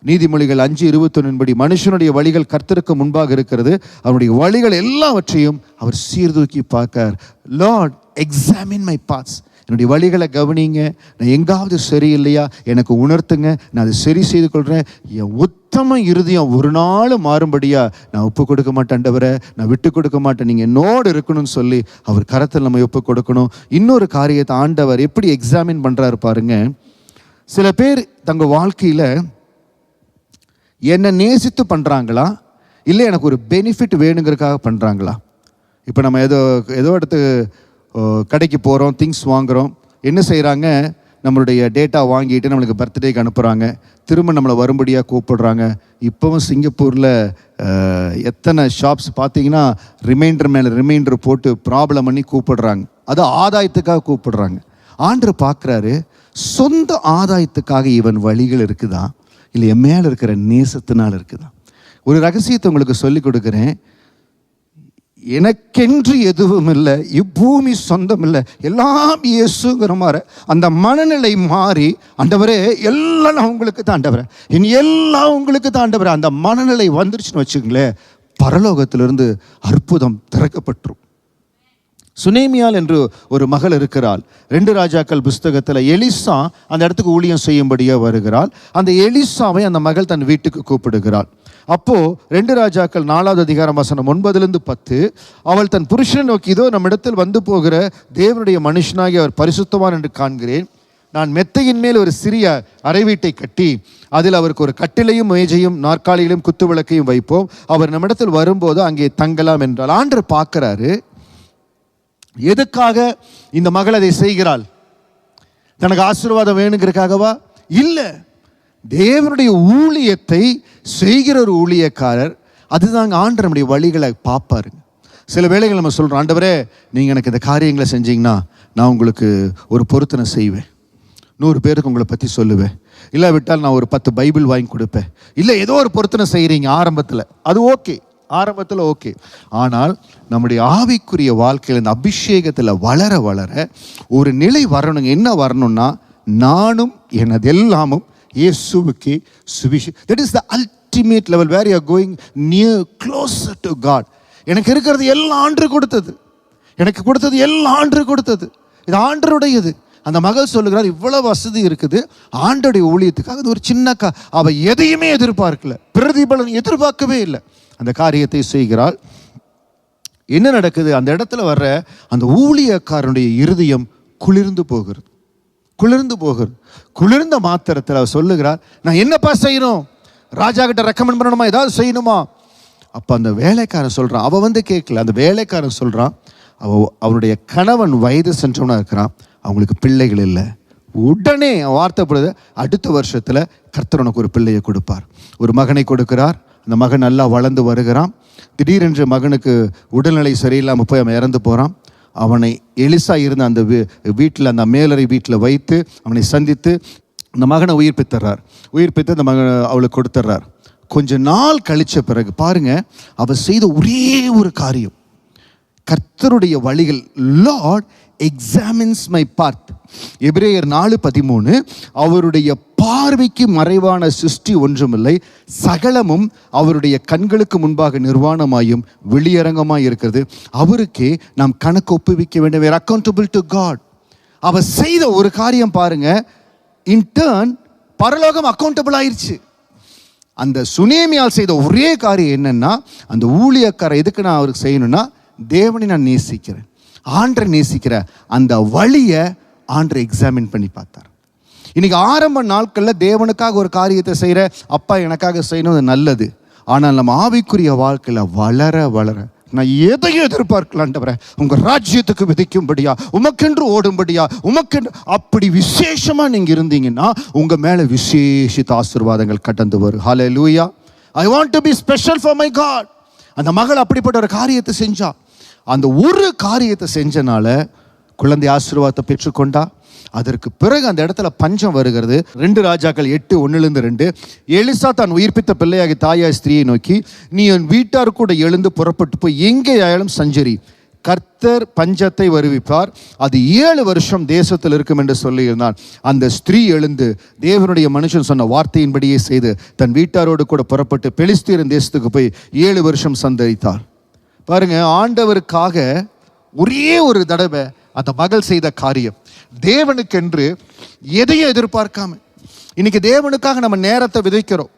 நீதிமொழிகள் 5:21 படி மனுஷனுடைய வழிகள் கர்த்தருக்கு முன்பாக இருக்கிறது, அவனுடைய வழிகள் எல்லாவற்றையும் அவர் சீர்தூக்கி பார்க்கார். Lord, examine my paths. என்னுடைய வழிகளை கவனிங்க, நான் எங்காவது சரியில்லையா எனக்கு உணர்த்துங்க, நான் அதை சரி செய்து கொள்கிறேன். என் உத்தம இருதயம் ஒரு நாள் மாறும்படியா நான் ஒப்பு கொடுக்க மாட்டேன் ஆண்டவரே, நான் விட்டு கொடுக்க மாட்டேன், நீங்கள் என்னோடு இருக்கணும்னு சொல்லி அவர் கரத்தில் நம்ம ஒப்பு கொடுக்கணும். இன்னொரு காரியத்தை ஆண்டவர் எப்படி எக்ஸாமின் பண்ணுறாரு பாருங்க. சில பேர் தங்கள் வாழ்க்கையில் என்னை நேசித்து பண்ணுறாங்களா, இல்லை எனக்கு ஒரு பெனிஃபிட் வேணுங்கிறதுக்காக பண்ணுறாங்களா? இப்போ நம்ம ஏதோ எடுத்து கடைக்கு போகிறோம், திங்ஸ் வாங்குகிறோம். என்ன செய்கிறாங்க, நம்மளுடைய டேட்டா வாங்கிட்டு நம்மளுக்கு பர்த்டேக்கு அனுப்புகிறாங்க, திரும்ப நம்மளை வரும்படியாக கூப்பிடுறாங்க. இப்போவும் சிங்கப்பூரில் எத்தனை ஷாப்ஸ் பார்த்தீங்கன்னா ரிமைண்டர் மேலே ரிமைண்டர் போட்டு ப்ராப்ளம் பண்ணி கூப்பிடுறாங்க. அது ஆதாயத்துக்காக கூப்பிடுறாங்க. ஆண்டவர் பார்க்குறாரு, சொந்த ஆதாயத்துக்காக இவன் வழிகள் இருக்குதா, இல்லை என் மேலே இருக்கிற நேசத்தினால் இருக்குதா? ஒரு ரகசியத்தை உங்களுக்கு சொல்லிக் கொடுக்குறேன். எனக்கென்று எதுவும் இல்லை, இப்பூமி சொந்தம் இல்லை, எல்லாம் இயேசுங்கிற மாதிரி அந்த மனநிலை மாறி, ஆண்டவரே எல்லாம் நான் உங்களுக்கு தான் ஆண்டவரே, இனி எல்லாம் உங்களுக்கு தான் ஆண்டவரே, அந்த மனநிலை வந்துருச்சுன்னு வச்சுங்களேன், பரலோகத்திலிருந்து அற்புதம் திறக்கப்பட்டுரும். சுனேமியால் என்று ஒரு மகள் இருக்கிறாள். 2 ராஜாக்கள் புஸ்தகத்தில் எலிசா அந்த இடத்துக்கு ஊழியம் செய்யும்படியாக வருகிறாள். அந்த எலிசாவை அந்த மகள் தன் வீட்டுக்கு கூப்பிடுகிறாள். அப்போது 2 ராஜாக்கள் 4வது அதிகாரம் வசனம் 9-10, அவள் தன் புருஷனை நோக்கி, இதோ நம்மிடத்தில் வந்து போகிற தேவனுடைய மனுஷனாகி அவர் பரிசுத்தவான் என்று காண்கிறேன். நான் மெத்தையின் மேல் ஒரு சிறிய அறை வீட்டை கட்டி அதில் அவருக்கு ஒரு கட்டிலையும் மேஜையும் நாற்காலிகளையும் குத்து விளக்கையும் வைப்போம், அவர் நம்மிடத்தில் வரும்போது அங்கே தங்கலாம் என்றால். ஆண்டவர் பார்க்கிறாரு, எதுக்காக இந்த மகள் அதை செய்கிறாள்? தனக்கு ஆசீர்வாதம் வேணுங்கிறதுக்காகவா? இல்லை, தேவனுடைய ஊழியத்தை செய்கிற ஒரு ஊழியக்காரர். அதுதாங்க ஆண்டவர் நம்முடைய வழிகளை பார்ப்பாருங்க. சில வேளைகள் நம்ம சொல்கிறோம், ஆண்டவரே நீங்கள் எனக்கு இந்த காரியங்களை செஞ்சீங்கன்னா நான் உங்களுக்கு ஒரு பொருத்தனை செய்வேன், 100 பேருக்கு உங்களை பற்றி சொல்லுவேன், இல்லை விட்டால் நான் ஒரு 10 பைபிள் வாங்கி கொடுப்பேன். இல்லை ஏதோ ஒரு பொருத்தனை செய்கிறீங்க ஆரம்பத்தில், அது ஓகே, ஆரம்பத்தில் ஓகே. ஆனால் நம்முடைய ஆவிக்குரிய வாழ்க்கையில் இந்த அபிஷேகத்தில் வளர வளர ஒரு நிலை வரணுங்க. என்ன வரணும்னா, நானும் எனதெல்லாமும் இயேசுவுக்கு சுவிசேஷம். That is the ultimate level where you are going near closer to God. எனக்கு இருக்கிறது எல்லாம் ஆண்டு கொடுத்தது, எனக்கு கொடுத்தது எல்லாம் ஆண்டு கொடுத்தது, இது ஆண்டருடையது. அந்த மகள் சொல்லுகிறார், இவ்வளவு வசதி இருக்குது, ஆண்டோடைய ஊழியத்துக்காக அது ஒரு சின்ன அவ எதையுமே எதிர்பார்க்கல, பிரதிபலன் எதிர்பார்க்கவே இல்லை, அந்த காரியத்தை செய்கிறாள். என்ன நடக்குது? அந்த இடத்துல வர்ற அந்த ஊழியக்காரனுடைய இருதயம் குளிர்ந்து போகிறது. குளிர்ந்த மாத்திரத்தில் அவர் சொல்லுகிறார், நான் என்னப்பா செய்யணும்? ராஜா கிட்ட ரெக்கமெண்ட் பண்ணணுமா? ஏதாவது செய்யணுமா? அப்போ அந்த வேலைக்காரன் சொல்கிறான், அவன் வந்து கேட்கல, அந்த வேலைக்காரன் சொல்கிறான், அவனுடைய கணவன் வயது சென்றவனாக இருக்கிறான், அவங்களுக்கு பிள்ளைகள் இல்லை. உடனே வார்த்தைப்படுது, அடுத்த வருஷத்தில் கர்த்தர் உனக்கு ஒரு பிள்ளையை கொடுப்பார். ஒரு மகனை கொடுக்கிறார். அந்த மகன் நல்லா வளர்ந்து வருகிறான். திடீரென்று மகனுக்கு உடல்நிலை சரியில்லாமல் போய் அவன் இறந்து போகிறான். அவனை எலிசா இருந்த அந்த வீட்டில், அந்த மேலறை வீட்டில் வைத்து அவனை சந்தித்து அந்த மகனை உயிர்ப்பித்து அந்த மகனை அவளுக்கு கொடுத்துட்றார். கொஞ்ச நாள் கழித்த பிறகு பாருங்க, அவள் செய்த ஒரே ஒரு காரியம், கர்த்தருடைய வழிகள். Lord examines my part. எபிரேயர் 4:13, அவருடைய பார்வைக்கு மறைவான சிருஷ்டி ஒன்றுமில்லை, சகலமும் அவருடைய கண்களுக்கு முன்பாக நிர்வாணமாயும் வெளியரங்கமாய் இருக்கிறது, அவருக்கே நாம் கணக்கு ஒப்புவிக்க வேண்டும். we are accountable to God. அவ செய்த ஒரு காரியம் பாருங்க, இன் டர்ன் பரலோகம் அக்கௌண்டபிள் ஆயிடுச்சு. அந்த சுனேமியால் செய்த ஒரே காரியம் என்னன்னா, அந்த ஊழியக்காரர் எதுக்கு நான் அவருக்கு செய்யணும்னா, தேவனை நான் நேசிக்கிறேன், ஆண்டரை நேசிக்கிற அந்த வழியை ஆண்டரை எக்ஸாமின் பண்ணி பார்த்தார். இன்னைக்கு ஆரம்ப நாட்களில் தேவனுக்காக ஒரு காரியத்தை செய்கிற, அப்பா எனக்காக செய்யணும், அது நல்லது. ஆனால் நம்ம ஆவிக்குரிய வாழ்க்கையில் வளர வளர நான் எதையும் எதிர்பார்க்கலான்றவரை, உங்கள் ராஜ்யத்துக்கு விதிக்கும்படியா, உமக்கென்று ஓடும்படியா, உமக்கென்று அப்படி விசேஷமாக நீங்கள் இருந்தீங்கன்னா உங்கள் மேலே விசேஷித்த ஆசீர்வாதங்கள் கடந்து வரும். Hallelujah. I want to be special for my God. அந்த மகள் அப்படிப்பட்ட ஒரு காரியத்தை செஞ்சா. அந்த ஒரு காரியத்தை செஞ்சனால குழந்தை ஆசீர்வாதத்தை பெற்றுக்கொண்டா. அதற்கு பிறகு அந்த இடத்துல பஞ்சம் வருகிறது. 2 ராஜாக்கள் 8:1-2, எலிசா தான் உயிர்ப்பித்த பிள்ளையாகி தாயாய் ஸ்திரியை நோக்கி, நீ என் வீட்டார் கூட எழுந்து புறப்பட்டு போய் எங்கே ஆயாலும் சஞ்சரி, கர்த்தர் பஞ்சத்தை வருவிப்பார், அது 7 வருஷம் தேசத்தில் இருக்கும் என்று சொல்லியிருந்தான். அந்த ஸ்திரீ எழுந்து தேவனுடைய மனுஷன் சொன்ன வார்த்தையின்படியே செய்து தன் வீட்டாரோடு கூட புறப்பட்டு பெலிஸ்தீரின் தேசத்துக்கு போய் 7 வருஷம் சந்தரித்தார். பாருங்க, ஆண்டவருக்காக ஒரே ஒரு தடவை அந்த மகள் செய்த காரியம், தேவனுக்கென்று எதையும் எதிர்பார்க்காம. இன்னைக்கு தேவனுக்காக நம்ம நேரத்தை விதைக்கிறோம்,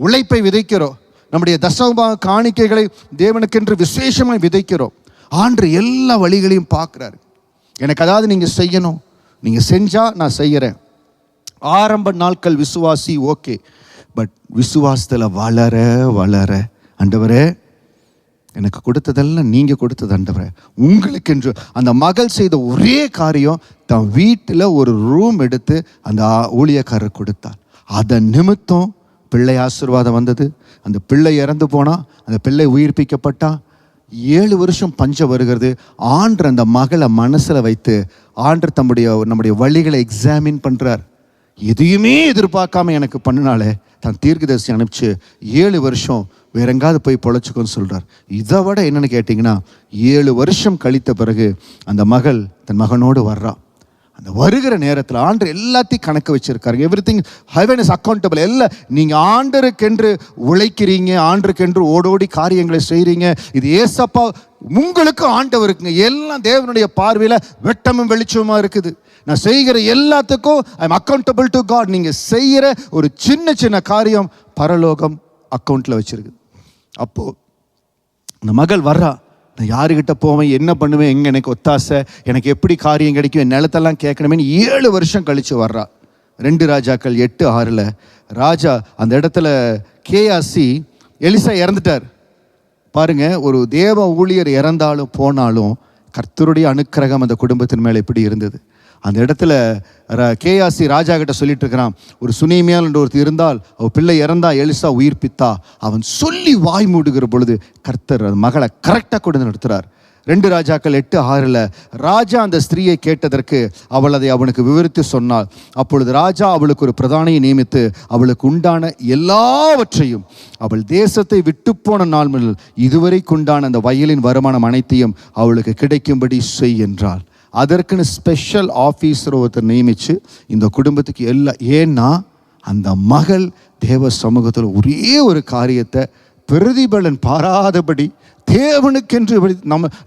உழைப்பை விதைக்கிறோம், நம்முடைய தசமபாக காணிக்கைகளை தேவனுக்கென்று விசேஷமாக விதைக்கிறோம். ஆண்டு எல்லா வழிகளையும் பார்க்குறாரு. எனக்கு அதாவது நீங்கள் செய்யணும், நீங்கள் செஞ்சால் நான் செய்கிறேன். ஆரம்ப நாட்கள் விசுவாசி, ஓகே, பட் விசுவாசத்தில் வளர வளர, ஆண்டவரே எனக்கு கொடுத்ததெல்லாம் நீங்கள் கொடுத்தது ஆண்டவரே உங்களுக்கு என்று. அந்த மகள் செய்த ஒரே காரியம், தன் வீட்டில் ஒரு ரூம் எடுத்து அந்த ஊழியக்காரர் கொடுத்தார். அதன் நிமித்தம் பிள்ளை ஆசீர்வாதம் வந்தது. அந்த பிள்ளை இறந்து போனால், அந்த பிள்ளை உயிர்ப்பிக்கப்பட்டா. 7 வருஷம் பஞ்சம் வருகிறது. ஆண்டர் அந்த மகளை மனசில் வைத்து ஆண்டர் நம்முடைய வழிகளை எக்ஸாமின் பண்ணுறார். எதையுமே எதிர்பார்க்காம எனக்கு பண்ணினாலே தான் தீர்க்கதரிசி அனுப்பிச்சு 7 வருஷம் வேற எங்காவது போய் பொழைச்சிக்கோன்னு சொல்கிறார். இதை விட என்னென்னு கேட்டிங்கன்னா, 7 வருஷம் கழித்த பிறகு அந்த மகள் தன் மகனோடு வர்றா. அந்த வருகிற நேரத்தில் ஆண்டர் எல்லாத்தையும் கணக்கு வச்சிருக்காரு. Everything heaven is accountable. எல்லாம் நீங்கள் ஆண்டருக்கென்று உழைக்கிறீங்க, ஆண்டருக்கென்று ஓடோடி காரியங்களை செய்கிறீங்க. இது ஏசப்பா உங்களுக்கு ஆண்டவருக்குங்க. எல்லாம் தேவனுடைய பார்வையில் வெட்டமும் வெளிச்சமாக இருக்குது. நான் செய்கிற எல்லாத்துக்கும் I am accountable to God. நீங்கள் செய்கிற ஒரு சின்ன சின்ன காரியம் பரலோகம் அக்கௌண்ட்டில் வச்சிருக்கு. அப்போது அந்த மகள் வர்றா. நான் யாருக்கிட்ட போவேன், என்ன பண்ணுவேன், எங்கே எனக்கு ஒத்தாசை, எனக்கு எப்படி காரியம் கிடைக்கும், என் நிலத்தெல்லாம் கேட்கணுமேனு 7 வருஷம் கழித்து வர்றா. 2 ராஜாக்கள் 8:6 ராஜா அந்த இடத்துல கேயாசி, எலிசா இறந்துட்டார். பாருங்க, ஒரு தேவ ஊழியர் இறந்தாலும் போனாலும் கர்த்தருடைய அனுக்கிரகம் அந்த குடும்பத்தின் மேலே எப்படி இருந்தது. அந்த இடத்துல கேயாசி ராஜா கிட்ட சொல்லிட்டு இருக்கிறான், ஒரு சுனேமியால் என்று ஒருத்தர் இருந்தால், அவள் பிள்ளை இறந்தா, எலிசா உயிர்ப்பித்தா. அவன் சொல்லி வாய் மூடுகிற பொழுது கர்த்தர் அந்த மகளை கரெக்டாக கொண்டு நிறுத்துறார். 2 ராஜாக்கள் 8:6 ராஜா அந்த ஸ்திரீயை கேட்டதற்கு அவள் அதை அவனுக்கு விவரித்து சொன்னாள். அப்பொழுது ராஜா அவளுக்கு ஒரு பிரதானியை நியமித்து அவளுக்கு உண்டான எல்லாவற்றையும், அவள் தேசத்தை விட்டு போன நாள் முதல் இதுவரைக்கு உண்டான அந்த வயலின் வருமானம் அனைத்தையும் அவளுக்கு கிடைக்கும்படி செய் என்றாள். அதற்குன்னு ஸ்பெஷல் ஆஃபீஸர் ஒருத்தர் நியமித்து இந்த குடும்பத்துக்கு எல்லாம். ஏன்னா அந்த மகள் தேவ சமூகத்தில் ஒரே ஒரு காரியத்தை பிரதிபலன் பாராதபடி தேவனுக்கென்று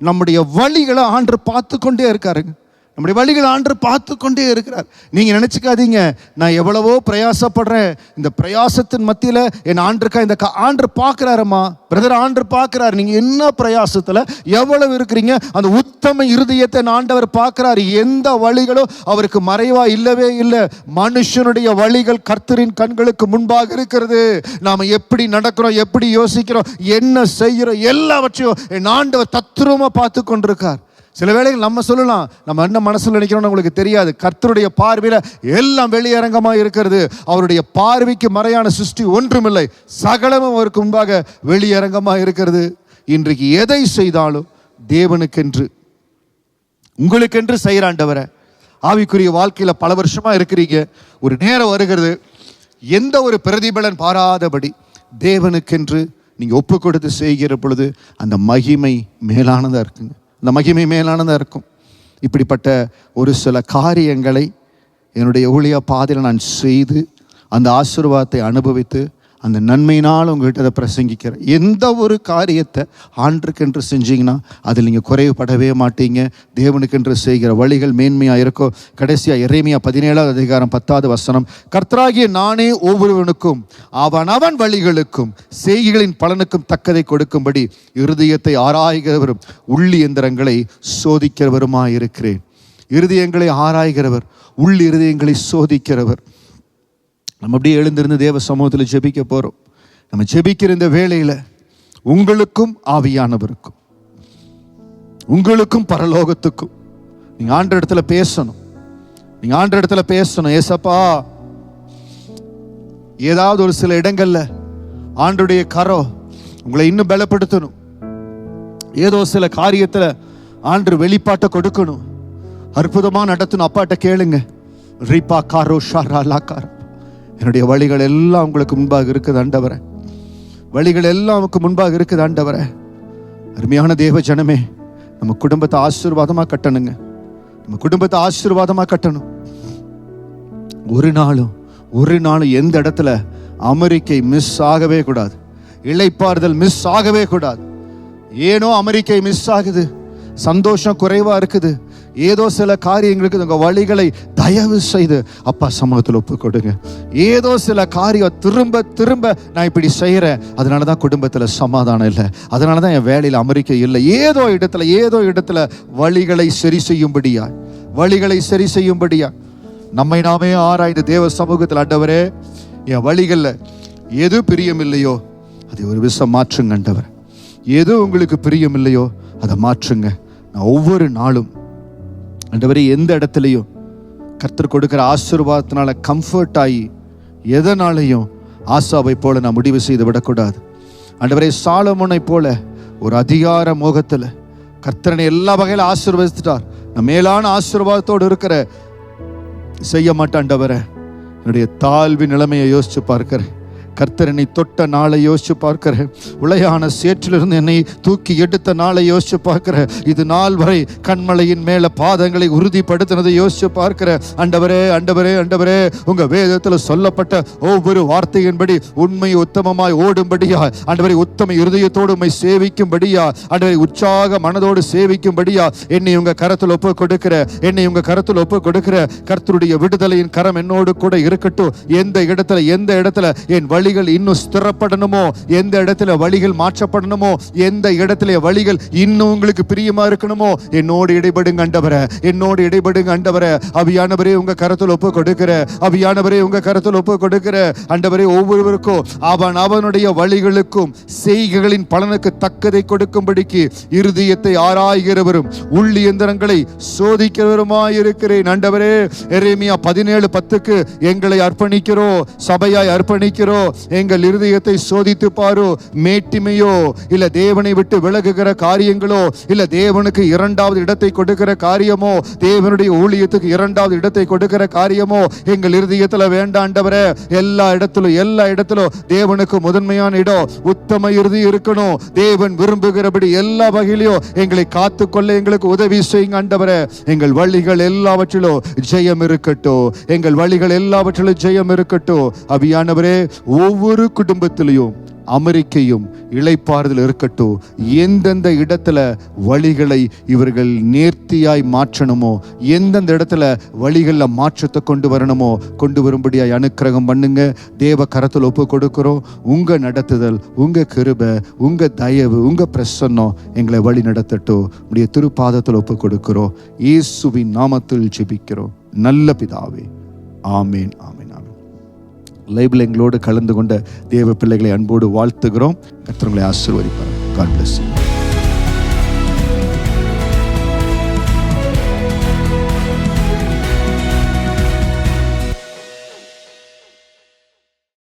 நம்முடைய வழிகளை ஆண்டு பார்த்து கொண்டே இருக்காருங்க. நம்முடைய வழிகள் ஆண்டவர் பார்த்து கொண்டே இருக்கிறார். நீங்கள் நினச்சிக்காதீங்க, நான் எவ்வளவோ பிரயாசப்படுறேன், இந்த பிரயாசத்தின் மத்தியில் என் ஆண்டருக்கா இந்த ஆண்டர் பார்க்குறாரம்மா பிரதர், ஆண்டர் பார்க்குறாரு. நீங்கள் என்ன பிரயாசத்தில் எவ்வளவு இருக்கிறீங்க, அந்த உத்தம இருதயத்தை ஆண்டவர் பார்க்குறாரு. எந்த வழிகளும் அவருக்கு மறைவா இல்லவே இல்லை. மனுஷனுடைய வழிகள் கர்த்தரின் கண்களுக்கு முன்பாக இருக்கிறது. நாம் எப்படி நடக்கிறோம், எப்படி யோசிக்கிறோம், என்ன செய்கிறோம், எல்லாவற்றையும் என் ஆண்டவர் தத்ரூபமாக பார்த்து கொண்டிருக்கார். சில வேளைகள் நம்ம சொல்லலாம், நம்ம என்ன மனசில் நினைக்கிறோம்னு உங்களுக்கு தெரியாது. கர்த்தருடைய பார்வையில் எல்லாம் வெளியரங்கமாக இருக்கிறது. அவருடைய பார்வைக்கு மறையான சிருஷ்டி ஒன்றுமில்லை, சகலமும் அவருக்கு முன்பாக வெளியரங்கமாக இருக்கிறது. இன்றைக்கு எதை செய்தாலும் தேவனுக்கென்று, உங்களுக்கென்று செய்கிற ஆண்டவரை. ஆவிக்குரிய வாழ்க்கையில் பல வருஷமாக இருக்கிறீங்க, ஒரு நேரம் வருகிறது, எந்த ஒரு பிரதிபலன் பாராதபடி தேவனுக்கென்று நீங்கள் ஒப்பு கொடுத்து செய்கிற பொழுது அந்த மகிமை மேலானதாக இருக்குங்க. அந்த மகிமை மேலானதாக இருக்கும். இப்படிப்பட்ட ஒரு சில காரியங்களை என்னுடைய ஊழிய பாதையில் நான் செய்து அந்த ஆசீர்வாதத்தை அனுபவித்து அந்த நன்மையினால் உங்கள்கிட்ட அதை பிரசங்கிக்கிறேன். எந்த ஒரு காரியத்தை ஆண்டருக்கென்று செஞ்சீங்கன்னா அதில் நீங்கள் குறைவுபடவே மாட்டீங்க. தேவனுக்கென்று செய்கிற வழிகள் மேன்மையாக இருக்கும். கடைசியாக எரேமியா 17வது அதிகாரம் 10வது வசனம், கர்த்தராகிய நானே ஒவ்வொருவனுக்கும் அவன் வழிகளுக்கும் செய்கைகளின் பலனுக்கும் தக்கதை கொடுக்கும்படி இருதயத்தை ஆராய்கிறவரும் உள்ளி எந்திரங்களை சோதிக்கிறவருமாயிருக்கிறேன். இருதயங்களை ஆராய்கிறவர், உள்ளி இருதயங்களை சோதிக்கிறவர். நம்ம அப்படியே எழுந்திருந்து தேவ சமூகத்தில் ஜெபிக்க போகிறோம். நம்ம ஜெபிக்கிற இந்த வேளையில் உங்களுக்கும் ஆவியானவருக்கும், உங்களுக்கும் பரலோகத்துக்கும் நீங்கள் ஆண்ட இடத்துல பேசணும். நீங்கள் ஆண்ட இடத்துல பேசணும். ஏசப்பா, ஏதாவது ஒரு சில இடங்கள்ல ஆண்டுடைய கரம் உங்களை இன்னும் பலப்படுத்தணும். ஏதோ சில காரியத்தில் ஆண்டு வெளிப்பாட்டை கொடுக்கணும், அற்புதமாக நடத்தணும். அப்பாட்ட கேளுங்க. ரீபா காரோ ஷாரா லாக்காரா, என்னுடைய வழிகள் எல்லாம் உங்களுக்கு முன்பாக இருக்குது ஆண்டவரே, வழிகள் எல்லாம் உங்களுக்கு முன்பாக இருக்குது ஆண்டவரே. அருமையான தேவ ஜனமே, நம்ம குடும்பத்தை ஆசீர்வாதமாக கட்டணுங்க. நம்ம குடும்பத்தை ஆசீர்வாதமாக கட்டணும். ஒரு நாளும் எந்த இடத்துல அமெரிக்கை மிஸ் ஆகவே கூடாது. இளைப்பாறுதல் மிஸ் ஆகவே கூடாது. ஏனோ அமெரிக்கை மிஸ் ஆகுது, சந்தோஷம் குறைவா இருக்குது, ஏதோ சில காரியங்களுக்கு உங்கள் வழிகளை தயவு செய்து அப்பா சமூகத்தில் ஒப்பு கொடுங்க. ஏதோ சில காரியம் திரும்ப திரும்ப நான் இப்படி செய்கிறேன், அதனால தான் குடும்பத்தில் சமாதானம் இல்லை, அதனால தான் என் வேலையில் அமெரிக்கை இல்லை. ஏதோ இடத்துல வழிகளை சரி செய்யும்படியா நம்மை நாமே ஆராய்ந்து தேவ சமூகத்தில், ஆண்டவரே என் வழிகளில் எது பிரியம் இல்லையோ அதை ஒரு விஷயம் மாற்றுங்க ஆண்டவர். எது உங்களுக்கு பிரியம் இல்லையோ அதை மாற்றுங்க. நான் ஒவ்வொரு நாளும் ஆண்டவரே எந்த இடத்துலையும் கர்த்தர் கொடுக்கிற ஆசீர்வாதத்தினால கம்ஃபர்ட் ஆகி எதனாலையும் ஆசாவை போல நான் முடிவு செய்து விடக்கூடாது. ஆண்டவரே சாலமோனை போல ஒரு அதிகார மோகத்தில் கர்த்தரனை எல்லா வகையில ஆசீர்வதித்துட்டார். நான் மேலான ஆசீர்வாதத்தோடு இருக்கிற செய்ய மாட்டேன் ஆண்டவரே. என்னுடைய தாழ்வி நிலைமையை யோசிச்சு பார்க்கிறேன். கர்த்தர் என்னை தொட்ட நாளை யோசிச்சு பார்க்கிறேன். உளையான சேற்றிலிருந்து என்னை தூக்கி எடுத்த நாளை யோசிச்சு பார்க்கிறேன். இது நாள் வரை கண்மலையின் மேல பாதங்களை உறுதிப்படுத்தினதை யோசிச்சு பார்க்கிறேன். ஆண்டவரே, உங்க வேதத்தில் சொல்லப்பட்ட ஒவ்வொரு வார்த்தையின்படி உண்மை உத்தமமாய் ஓடும்படியா, ஆண்டவரே உத்தம இருதயத்தோடு உண்மை சேவிக்கும்படியா, ஆண்டவரே உற்சாக மனதோடு சேவிக்கும்படியா என்னை உங்க கரத்தில் ஒப்பு கொடுக்கிற கர்த்தருடைய விடுதலையின் கரம் என்னோடு கூட இருக்கட்டும். எந்த இடத்துல என் வழிகள் இன்னும் ஸ்திரப்படணுமோ, எந்த இடத்துல வழிகள் மாற்றப்படணுமோ, எந்த இடத்துல வழிகள் இன்னும் உங்களுக்கு பிரியமா இருக்கணுமோ, என்னோடு இடைபடுங்க ஆண்டவரே. அவியானவரே உங்க கரத்தில் ஒப்பு கொடுக்கிற ஆண்டவரே ஒவ்வொருவருக்கும் அவனுடைய வழிகளுக்கும் செய்கைகளின் பலனுக்கு தக்கதை கொடுக்கும்படிக்கு இருதயத்தை ஆராய்கிறவரும் உள்ளி எந்திரங்களை சோதிக்கிறவருமாயிருக்கிறேன். ஆண்டவரே எரேமியா 17:10 எங்களை அர்ப்பணிக்கிறோம், சபையாய் அர்ப்பணிக்கிறோம். எங்கள் இருதயத்தை சோதித்து பாரு. மேட்டிமையோ இல்ல தேவனை விட்டு விலகுகிற காரியங்களோ, இல்ல தேவனுக்கு இரண்டாவது இடத்தை கொடுக்கிற காரியமோ, தேவனுடைய ஊழியத்துக்கு இரண்டாவது இடத்தை கொடுக்கிற காரியமோ எங்கள் இருதயத்துல வேண்டாண்டவரே. எல்லா இடத்திலும் தேவனுக்கு முதன்மையான இடம், உத்தம இறுதி இருக்கணும். தேவன் விரும்புகிறபடி எல்லா வகையிலும் எங்களை காத்துக்கொள்ள எங்களுக்கு உதவி செய்யுங்க ஆண்டவரே. எங்கள் வழிகள் எல்லாவற்றிலும் ஜெயம் இருக்கட்டும். அபியானவரே ஒவ்வொரு குடும்பத்திலையும் அமெரிக்கையும் இளைப்பாறுதல் இருக்கட்டும். எந்தெந்த இடத்துல வழிகளை இவர்கள் நேர்த்தியாய் மாற்றணுமோ, எந்தெந்த இடத்துல வழிகளில் மாற்றத்தை கொண்டு வரணுமோ கொண்டு வரும்படியாய் அனுக்கிரகம் பண்ணுங்க. தேவ கரத்தில் ஒப்பு கொடுக்கிறோம். உங்க நடத்துதல், உங்க கிருபை, உங்க தயவு, உங்க பிரசன்னம் எங்களை வழி நடத்தட்டும். உடைய திருப்பாதத்தில் ஒப்பு கொடுக்கிறோம். இயேசுவின் நாமத்தில் ஜெபிக்கிறோம் நல்ல பிதாவே. ஆமேன், ஆமேன், ஆமேன். லைவ்ல எங்களோடு கலந்து கொண்ட தேவ பிள்ளைகளை அன்போடு வாழ்த்துகிறோம். கர்த்தர் உங்களை ஆசீர்வதிப்பார். God bless you.